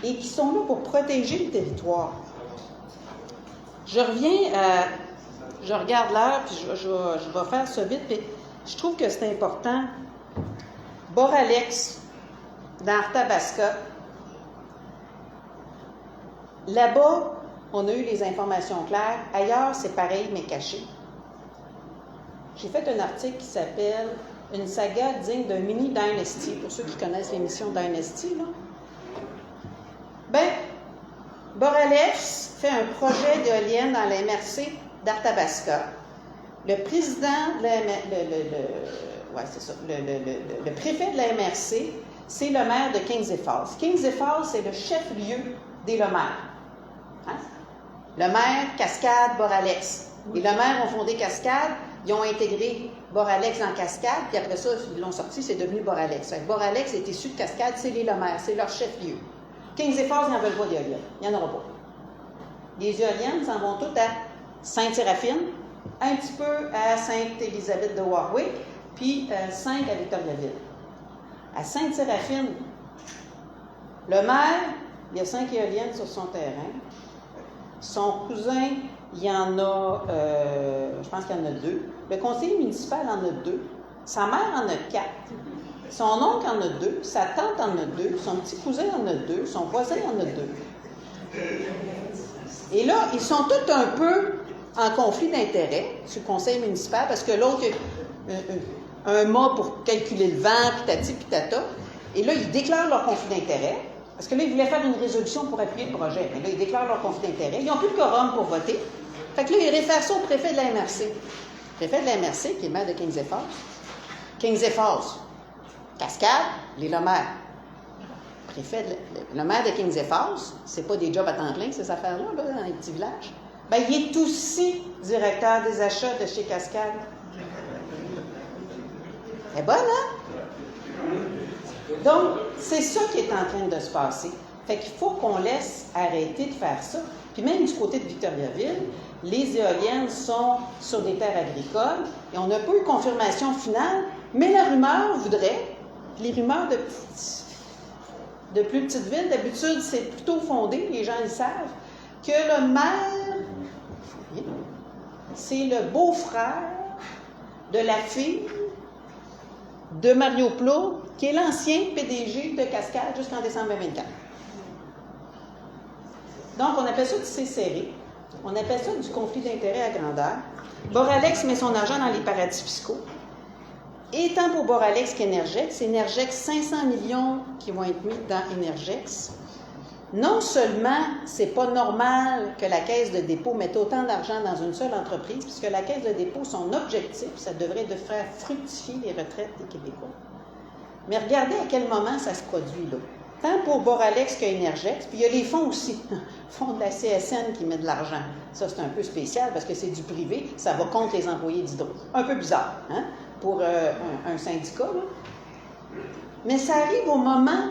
et qui sont là pour protéger le territoire. Je reviens je regarde l'heure, puis je vais faire ça vite, puis je trouve que c'est important. Boralex, dans Arthabasca, là-bas, on a eu les informations claires. Ailleurs, c'est pareil, mais caché. J'ai fait un article qui s'appelle « Une saga digne d'un mini Dynasty », pour ceux qui connaissent l'émission Dynasty, là. Ben, Boralex fait un projet d'éolienne dans la MRC d'Arthabasca. Le président de la le préfet de la MRC, c'est le maire de Kings Falls. Kings Falls, c'est le chef-lieu des Lemaire. Hein? Le maire, Cascade, Boralex. Les Lemaire ont fondé Cascade, ils ont intégré Boralex dans Cascade, puis après ça, ils l'ont sorti, c'est devenu Boralex. Fait que Boralex est issu de Cascade, c'est les Lemaire, c'est leur chef-lieu. Kings Falls, ils n'en veulent pas d'éoliennes. Il n'y en aura pas. Les éoliennes s'en vont toutes à Sainte-Séraphine, un petit peu à Sainte-Élisabeth de Warwick, puis 5 à Victoriaville. À Sainte-Séraphine, le maire, il y a 5 éoliennes sur son terrain. Son cousin, il y en a, je pense qu'il y en a 2. Le conseiller municipal en a 2. Sa mère en a 4. Son oncle en a 2. Sa tante en a 2. Son petit cousin en a 2. Son voisin en a 2. Et là, ils sont tous un peu en conflit d'intérêts sur le conseil municipal parce que l'autre a un mât pour calculer le vent, pitati, pitata. Et là, ils déclarent leur conflit d'intérêts. Parce que là, ils voulaient faire une résolution pour appuyer le projet. Mais là, ils déclarent leur conflit d'intérêts. Ils n'ont plus de quorum pour voter. Fait que là, ils réfèrent ça au préfet de la MRC. Le préfet de la MRC, qui est maire de Kings Falls. Kings Falls. Cascade, les Lemaire. Le maire de Kings Falls, c'est pas des jobs à temps plein, ces affaires-là, là, dans les petits villages. Bien, il est aussi directeur des achats de chez Cascade. Elle est bonne, hein? Donc, c'est ça qui est en train de se passer. Fait qu'il faut qu'on laisse arrêter de faire ça. Puis même du côté de Victoriaville, les éoliennes sont sur des terres agricoles et on n'a pas eu confirmation finale, mais la rumeur voudrait, les rumeurs de plus petites villes, d'habitude, c'est plutôt fondé, les gens le savent, que le maire, c'est le beau-frère de la fille de Mario Plot, qui est l'ancien PDG de Cascade jusqu'en décembre 2024. Donc, on appelle ça du C-serré. On appelle ça du conflit d'intérêts à grandeur. Boralex met son argent dans les paradis fiscaux. Et tant pour Boralex qu'Energex, Energex, 500 millions qui vont être mis dans Energex. Non seulement c'est pas normal que la Caisse de dépôt mette autant d'argent dans une seule entreprise, puisque la Caisse de dépôt, son objectif, ça devrait de faire fructifier les retraites des Québécois. Mais regardez à quel moment ça se produit, là. Tant pour Boralex qu'Energex, puis il y a les fonds aussi. Fonds de la CSN qui met de l'argent. Ça, c'est un peu spécial parce que c'est du privé, ça va contre les employés d'Hydro. Un peu bizarre, hein, pour un syndicat, là. Mais ça arrive au moment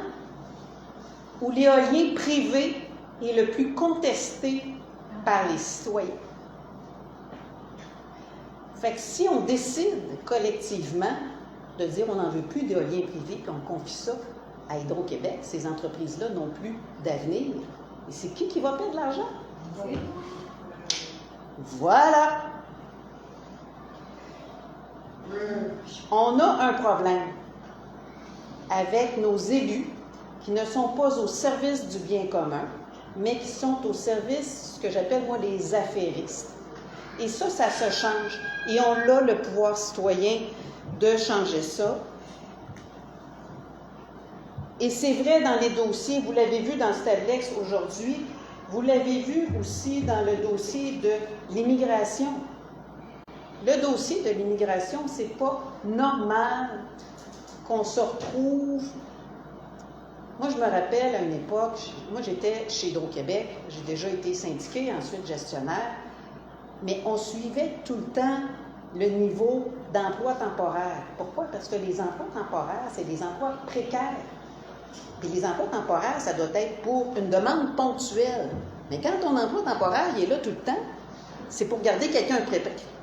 où l'éolien privé est le plus contesté par les citoyens. Fait que si on décide collectivement de dire on n'en veut plus d'éolien privé, qu'on confie ça à Hydro-Québec, ces entreprises-là n'ont plus d'avenir. Et c'est qui va perdre de l'argent? Voilà! On a un problème avec nos élus qui ne sont pas au service du bien commun, mais qui sont au service, ce que j'appelle, moi, les affairistes. Et ça se change. Et on a le pouvoir citoyen de changer ça. Et c'est vrai dans les dossiers, vous l'avez vu dans Stablex aujourd'hui, vous l'avez vu aussi dans le dossier de l'immigration. le dossier de l'immigration, c'est pas normal qu'on se retrouve. Moi, je me rappelle à une époque, moi j'étais chez Hydro-Québec, j'ai déjà été syndiquée, ensuite gestionnaire, mais on suivait tout le temps le niveau d'emploi temporaire. Pourquoi? Parce que les emplois temporaires, c'est des emplois précaires. Puis les emplois temporaires, ça doit être pour une demande ponctuelle. Mais quand ton emploi temporaire, il est là tout le temps, c'est pour garder quelqu'un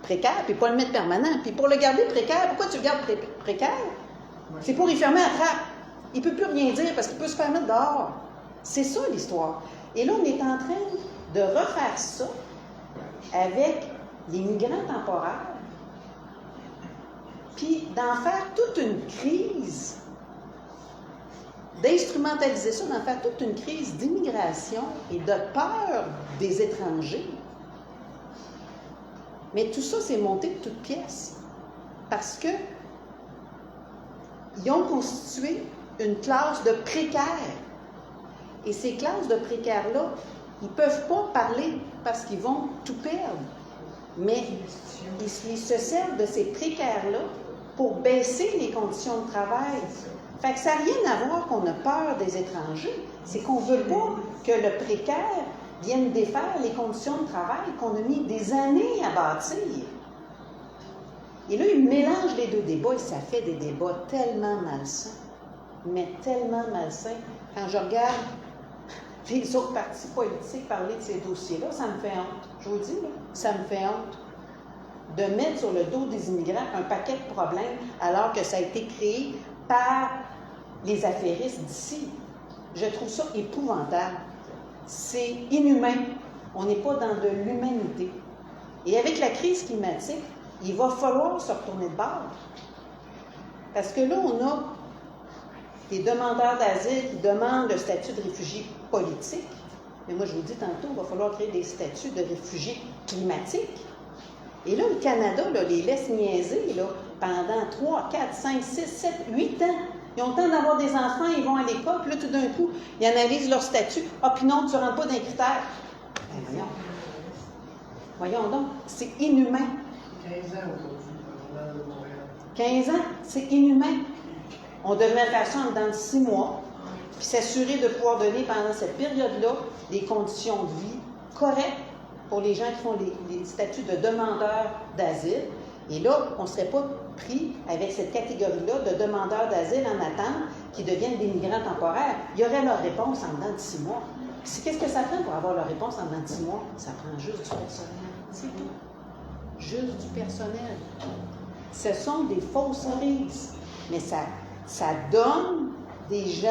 précaire, puis pas le mettre permanent. Puis pour le garder précaire, pourquoi tu le gardes précaire? C'est pour y fermer la trappe. Il ne peut plus rien dire parce qu'il peut se faire mettre dehors. C'est ça l'histoire. Et là, on est en train de refaire ça avec les migrants temporaires, puis d'en faire toute une crise, d'instrumentaliser ça, d'en faire toute une crise d'immigration et de peur des étrangers. Mais tout ça, c'est monté de toutes pièces. Parce que ils ont constitué une classe de précaires. Et ces classes de précaires-là, ils ne peuvent pas parler parce qu'ils vont tout perdre. Mais ils se servent de ces précaires-là pour baisser les conditions de travail. Fait que ça n'a rien à voir qu'on a peur des étrangers. C'est qu'on ne veut pas que le précaire vienne défaire les conditions de travail qu'on a mis des années à bâtir. Et là, ils mélangent les deux débats et ça fait des débats tellement malsains. Mais tellement malsains. Quand je regarde les autres partis politiques parler de ces dossiers-là, ça me fait honte. Je vous dis, là, ça me fait honte de mettre sur le dos des immigrants un paquet de problèmes alors que ça a été créé par les affairistes d'ici. Je trouve ça épouvantable. C'est inhumain. On n'est pas dans de l'humanité. Et avec la crise climatique, il va falloir se retourner de bord. Parce que là, on a des demandeurs d'asile qui demandent le statut de réfugié politique. Mais moi, je vous dis tantôt, il va falloir créer des statuts de réfugiés climatiques. Et là, le Canada là, les laisse niaiser là, pendant 3, 4, 5, 6, 7, 8 ans. Ils ont le temps d'avoir des enfants, ils vont à l'école, puis là, tout d'un coup, ils analysent leur statut. Ah, puis non, tu ne rentres pas dans les critères. Ben, voyons. Voyons donc, c'est inhumain. 15 ans aujourd'hui, dans le Journal de Montréal. 15 ans, c'est inhumain. On devrait faire ça en dedans de 6 mois, puis s'assurer de pouvoir donner pendant cette période-là des conditions de vie correctes pour les gens qui font les statuts de demandeurs d'asile. Et là, on ne serait pas pris avec cette catégorie-là de demandeurs d'asile en attente qui deviennent des migrants temporaires. Il y aurait leur réponse en dedans de 6 mois. Puis qu'est-ce que ça prend pour avoir leur réponse en dedans de 6 mois? Ça prend juste du personnel. C'est tout. Juste du personnel. Ce sont des fausses crises. Mais ça donne des gens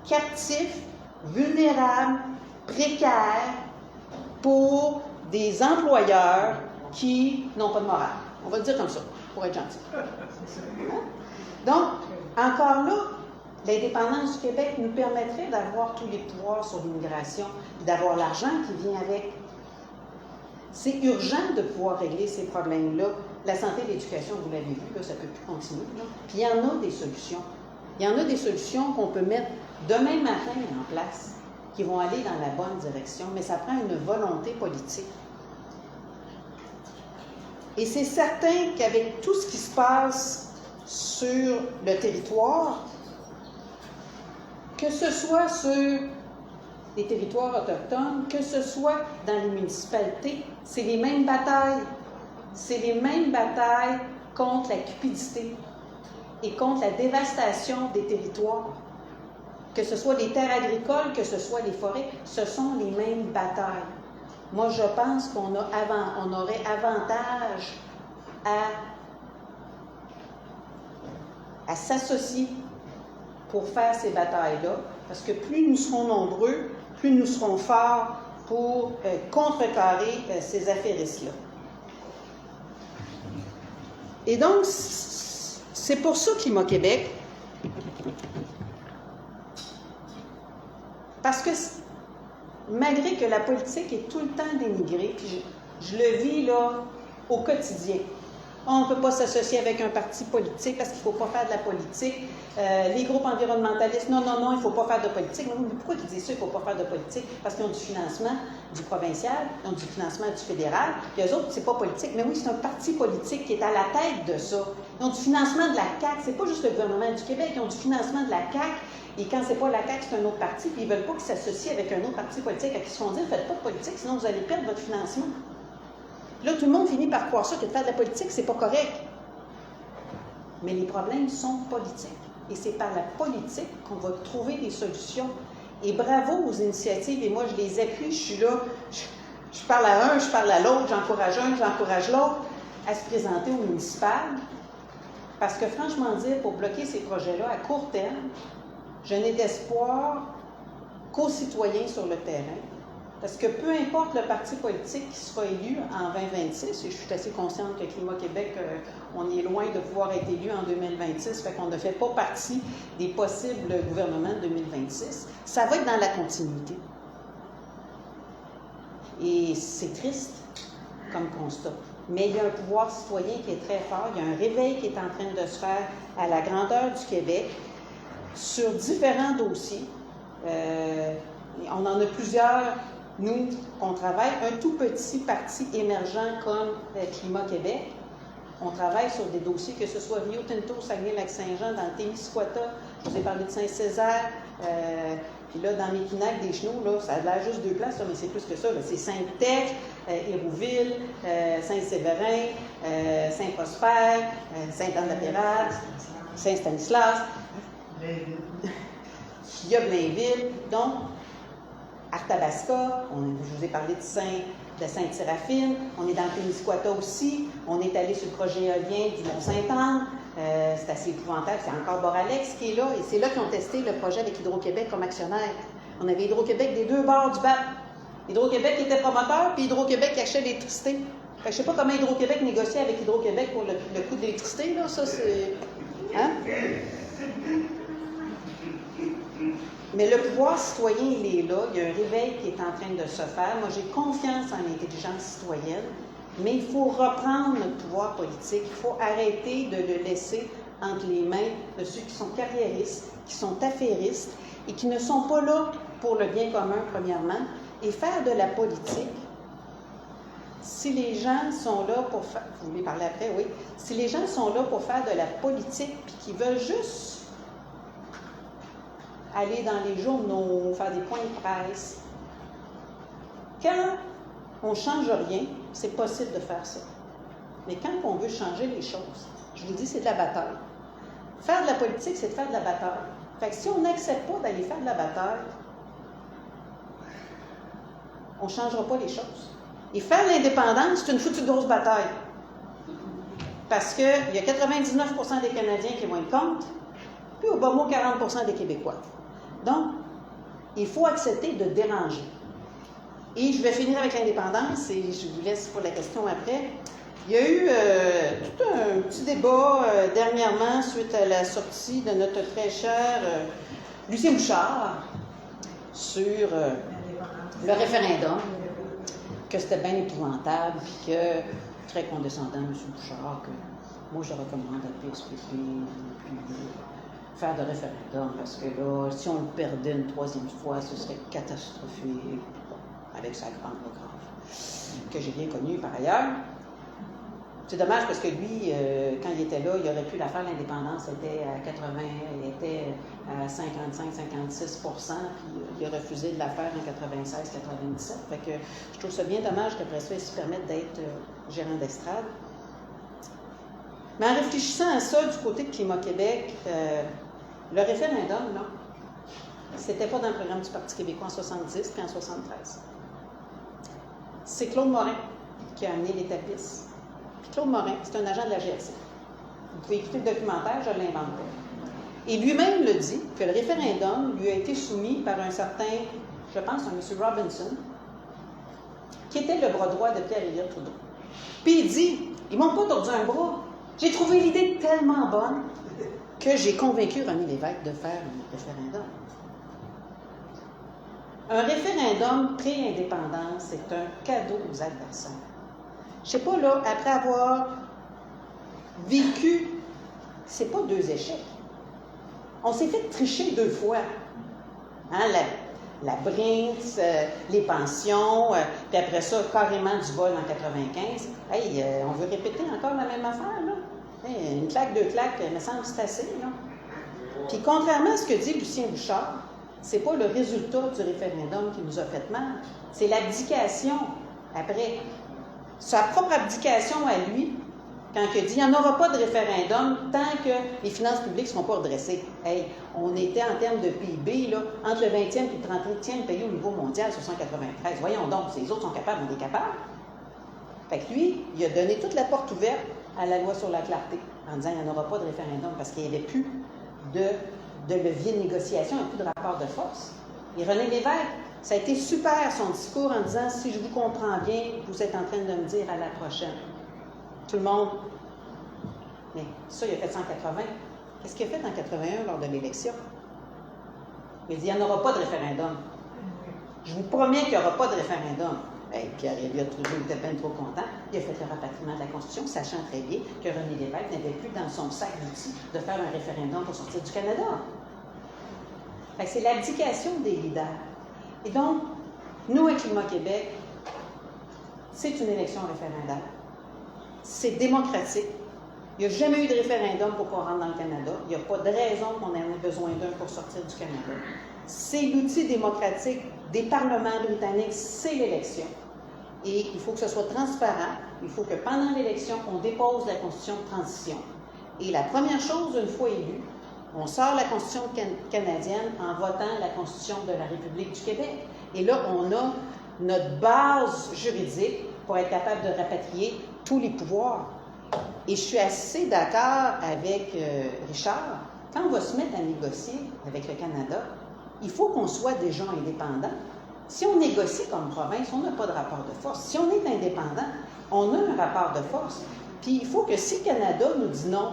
captifs, vulnérables, précaires pour des employeurs qui n'ont pas de morale. On va le dire comme ça, pour être gentil. Hein? Donc, encore là, l'indépendance du Québec nous permettrait d'avoir tous les pouvoirs sur l'immigration, d'avoir l'argent qui vient avec. C'est urgent de pouvoir régler ces problèmes-là. La santé et l'éducation, vous l'avez vu, là, ça ne peut plus continuer. Là. Puis il y en a des solutions. Il y en a des solutions qu'on peut mettre demain matin en place, qui vont aller dans la bonne direction, mais ça prend une volonté politique. Et c'est certain qu'avec tout ce qui se passe sur le territoire, que ce soit sur les territoires autochtones, que ce soit dans les municipalités, c'est les mêmes batailles. C'est les mêmes batailles contre la cupidité et contre la dévastation des territoires. Que ce soit les terres agricoles, que ce soit les forêts, ce sont les mêmes batailles. Moi, je pense qu'on aurait avantage à s'associer pour faire ces batailles-là, parce que plus nous serons nombreux, plus nous serons forts pour contrecarrer ces affairistes-là. Et donc, c'est pour ça Climat Québec, parce que malgré que la politique est tout le temps dénigrée, puis je le vis là au quotidien. On ne peut pas s'associer avec un parti politique parce qu'il ne faut pas faire de la politique. Les groupes environnementalistes, non, il ne faut pas faire de politique. Mais pourquoi ils disent ça, il ne faut pas faire de politique? Parce qu'ils ont du financement du provincial, ils ont du financement du fédéral, puis eux autres, c'est pas politique. Mais oui, c'est un parti politique qui est à la tête de ça. Ils ont du financement de la CAQ. C'est pas juste le gouvernement du Québec, ils ont du financement de la CAQ. Et quand c'est pas la CAQ, c'est un autre parti, puis ils veulent pas qu'ils s'associent avec un autre parti politique. Ils se font dire, faites pas de politique, sinon vous allez perdre votre financement. Là, tout le monde finit par croire ça, que de faire de la politique, c'est pas correct. Mais les problèmes sont politiques. Et c'est par la politique qu'on va trouver des solutions. Et bravo aux initiatives, et moi je les appuie, je suis là, je parle à un, je parle à l'autre, j'encourage un, j'encourage l'autre à se présenter au municipal. Parce que franchement dire, pour bloquer ces projets-là à court terme, je n'ai d'espoir qu'aux citoyens sur le terrain. Parce que peu importe le parti politique qui sera élu en 2026, et je suis assez consciente que Climat Québec, on est loin de pouvoir être élu en 2026, fait qu'on ne fait pas partie des possibles gouvernements de 2026, ça va être dans la continuité. Et c'est triste comme constat. Mais il y a un pouvoir citoyen qui est très fort, il y a un réveil qui est en train de se faire à la grandeur du Québec sur différents dossiers. On en a plusieurs. Nous, on travaille, un tout petit parti émergent comme Climat Québec, on travaille sur des dossiers, que ce soit Rio Tinto, Saguenay-Lac-Saint-Jean, dans le Témiscouata, je vous ai parlé de Saint-Césaire, puis là, dans Mépinac, des Chenaux, là, ça a l'air juste 2 places, là, mais c'est plus que ça, c'est Sainte-Tech, Hérouville, Saint-Séverin, Saint-Prosper, Sainte-Anne-de-la-Pérade, Saint-Stanislas, il y a Blainville, donc Arthabasca, je vous ai parlé de Sainte-Séraphine, on est dans le Témiscouata aussi, on est allé sur le projet éolien du Mont-Sainte-Anne, c'est assez épouvantable, c'est encore Boralex qui est là, et c'est là qu'ils ont testé le projet avec Hydro-Québec comme actionnaire. On avait Hydro-Québec des deux bords du BAP. Hydro-Québec était promoteur, puis Hydro-Québec achetait l'électricité. Je ne sais pas comment Hydro-Québec négociait avec Hydro-Québec pour le coût de l'électricité, là, ça c'est... Hein? Mais le pouvoir citoyen, il est là, il y a un réveil qui est en train de se faire. Moi, j'ai confiance en l'intelligence citoyenne, mais il faut reprendre notre pouvoir politique. Il faut arrêter de le laisser entre les mains de ceux qui sont carriéristes, qui sont affairistes et qui ne sont pas là pour le bien commun, premièrement, et faire de la politique. Si les gens sont là pour faire... Vous voulez parler après, oui. Si les gens sont là pour faire de la politique puis qu'ils veulent juste aller dans les journaux, faire des points de presse. Quand on ne change rien, c'est possible de faire ça. Mais quand on veut changer les choses, je vous dis, c'est de la bataille. Faire de la politique, c'est de faire de la bataille. Fait que si on n'accepte pas d'aller faire de la bataille, on ne changera pas les choses. Et faire l'indépendance, c'est une foutue grosse bataille. Parce qu'il y a 99% des Canadiens qui vont être contre, puis au bas mot, 40% des Québécois. Donc, il faut accepter de déranger. Et je vais finir avec l'indépendance, et je vous laisse pour la question après. Il y a eu tout un petit débat dernièrement suite à la sortie de notre très cher Lucien Bouchard sur le référendum, que c'était bien épouvantable, puis que très condescendant, M. Bouchard, que moi je recommande à le PSPP, puis faire de référendum, parce que là, si on le perdait une 3e fois, ce serait catastrophique, avec sa grande grave, que j'ai bien connue par ailleurs. C'est dommage parce que lui, quand il était là, il aurait pu la faire, l'indépendance était à 80, il était à 55-56 %, puis il a refusé de la faire en 96-97. Fait que je trouve ça bien dommage qu'après ça, il se permette d'être gérant d'estrade. Mais en réfléchissant à ça du côté de Climat Québec, le référendum, là, c'était pas dans le programme du Parti québécois en 70 puis en 73. C'est Claude Morin qui a amené les tapisses. Puis Claude Morin, c'est un agent de la GRC. Vous pouvez écouter le documentaire, je ne l'invente pas. Et lui-même le dit, que le référendum lui a été soumis par un certain, je pense, un M. Robinson, qui était le bras droit de Pierre-Éliott Trudeau. Puis il dit, ils m'ont pas tordu un bras. J'ai trouvé l'idée tellement bonne que j'ai convaincu René Lévesque de faire un référendum. Un référendum pré-indépendance, c'est un cadeau aux adversaires. Je ne sais pas, là, après avoir vécu, c'est pas 2 échecs. On s'est fait tricher 2 fois. Hein, la Brinks, les pensions, puis après ça, carrément du vol en 95. Hey, on veut répéter encore la même affaire, là? Hey, une claque, 2 claques, il me semble que c'est assez, là. Puis contrairement à ce que dit Lucien Bouchard, c'est pas le résultat du référendum qui nous a fait mal, c'est l'abdication après. Sa propre abdication à lui, quand il a dit « il n'y en aura pas de référendum tant que les finances publiques ne seront pas redressées ». Hey, on était en termes de PIB, là, entre le 20e et le 30e pays au niveau mondial, 1993. Voyons donc, si les autres sont capables, on est capable. Fait que lui, il a donné toute la porte ouverte à la loi sur la clarté, en disant « il n'y en aura pas de référendum » parce qu'il n'y avait plus de levier de négociation, il n'y a plus de rapport de force. Et René Lévesque, ça a été super son discours en disant « si je vous comprends bien, vous êtes en train de me dire à la prochaine ». Tout le monde. Mais ça, il a fait ça en 80. Qu'est-ce qu'il a fait en 81 lors de l'élection? Il a dit, il n'y en aura pas de référendum. Je vous promets qu'il n'y aura pas de référendum. Hey, Pierre Elliott Trudeau était bien trop content. Il a fait le rapatriement de la Constitution, sachant très bien que René Lévesque n'avait plus dans son sac d'outils de faire un référendum pour sortir du Canada. C'est l'abdication des leaders. Et donc, nous, à Climat Québec, c'est une élection référendaire. C'est démocratique. Il n'y a jamais eu de référendum pour qu'on rentre dans le Canada. Il n'y a pas de raison qu'on en ait besoin d'un pour sortir du Canada. C'est l'outil démocratique des parlements britanniques, c'est l'élection. Et il faut que ce soit transparent. Il faut que pendant l'élection, on dépose la Constitution de transition. Et la première chose, une fois élu, on sort la Constitution canadienne en votant la Constitution de la République du Québec. Et là, on a notre base juridique pour être capable de rapatrier tous les pouvoirs. Et je suis assez d'accord avec Richard. Quand on va se mettre à négocier avec le Canada, il faut qu'on soit déjà indépendant. Si on négocie comme province, on n'a pas de rapport de force. Si on est indépendant, on a un rapport de force. Puis il faut que si le Canada nous dit non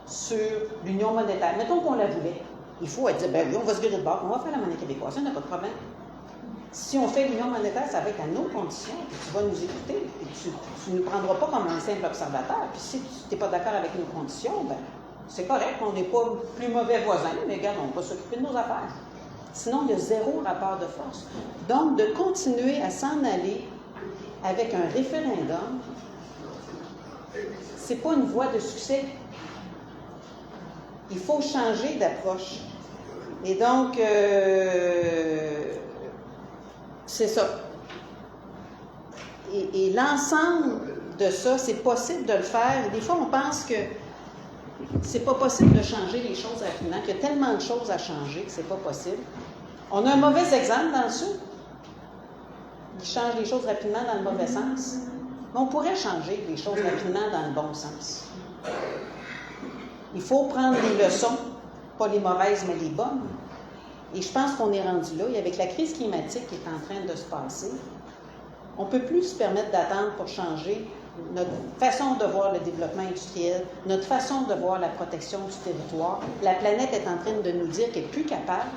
sur l'union monétaire, mettons qu'on la voulait, il faut dire, ben oui, on va se virer de bord, on va faire la monnaie québécoise, ça n'a pas de problème. Si on fait l'union monétaire, ça va être à nos conditions, puis tu vas nous écouter, puis tu ne nous prendras pas comme un simple observateur. Puis si tu n'es pas d'accord avec nos conditions, ben c'est correct, on n'est pas plus mauvais voisins, mais regarde, on va s'occuper de nos affaires. Sinon, il y a 0 rapport de force. Donc, de continuer à s'en aller avec un référendum, c'est pas une voie de succès. Il faut changer d'approche. Et donc, c'est ça. Et l'ensemble de ça, c'est possible de le faire. Et des fois, on pense que c'est pas possible de changer les choses rapidement, qu'il y a tellement de choses à changer que c'est pas possible. On a un mauvais exemple dans le Sud. Ils changent les choses rapidement dans le mauvais sens. Mais on pourrait changer les choses rapidement dans le bon sens. Il faut prendre les leçons, pas les mauvaises, mais les bonnes. Et je pense qu'on est rendu là. Et avec la crise climatique qui est en train de se passer, on ne peut plus se permettre d'attendre pour changer notre façon de voir le développement industriel, notre façon de voir la protection du territoire. La planète est en train de nous dire qu'elle n'est plus capable.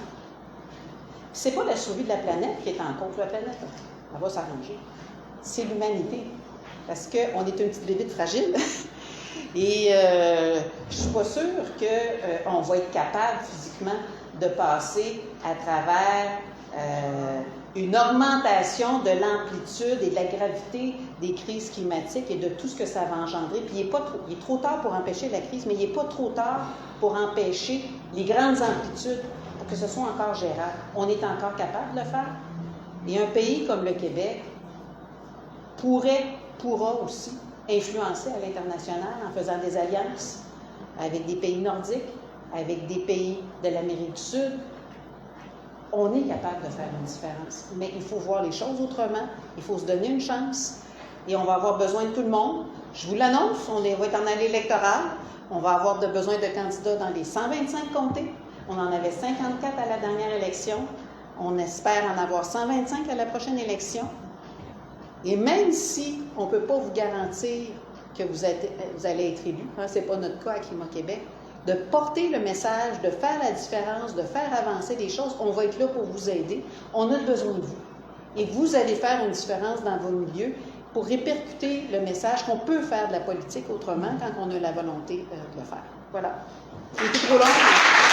Ce n'est pas la survie de la planète qui est en cause. La planète, elle va s'arranger. C'est l'humanité. Parce qu'on est une petite bébite fragile. Et je ne suis pas sûre qu'on va être capable physiquement de passer à travers une augmentation de l'amplitude et de la gravité des crises climatiques et de tout ce que ça va engendrer. Puis il est trop tard pour empêcher la crise, mais il n'est pas trop tard pour empêcher les grandes amplitudes pour que ce soit encore gérable. On est encore capable de le faire. Et un pays comme le Québec pourra aussi influencer à l'international en faisant des alliances avec des pays nordiques, avec des pays de l'Amérique du Sud. On est capable de faire une différence, mais il faut voir les choses autrement, il faut se donner une chance, et on va avoir besoin de tout le monde. Je vous l'annonce, on va être en année électorale, on va avoir besoin de candidats dans les 125 comtés, on en avait 54 à la dernière élection, on espère en avoir 125 à la prochaine élection, et même si on ne peut pas vous garantir que vous allez être élu, hein, ce n'est pas notre cas à Climat Québec, de porter le message, de faire la différence, de faire avancer les choses. On va être là pour vous aider. On a besoin de vous. Et vous allez faire une différence dans vos milieux. pour répercuter le message qu'on peut faire de la politique autrement quand on a la volonté de le faire. Voilà. J'ai été trop long.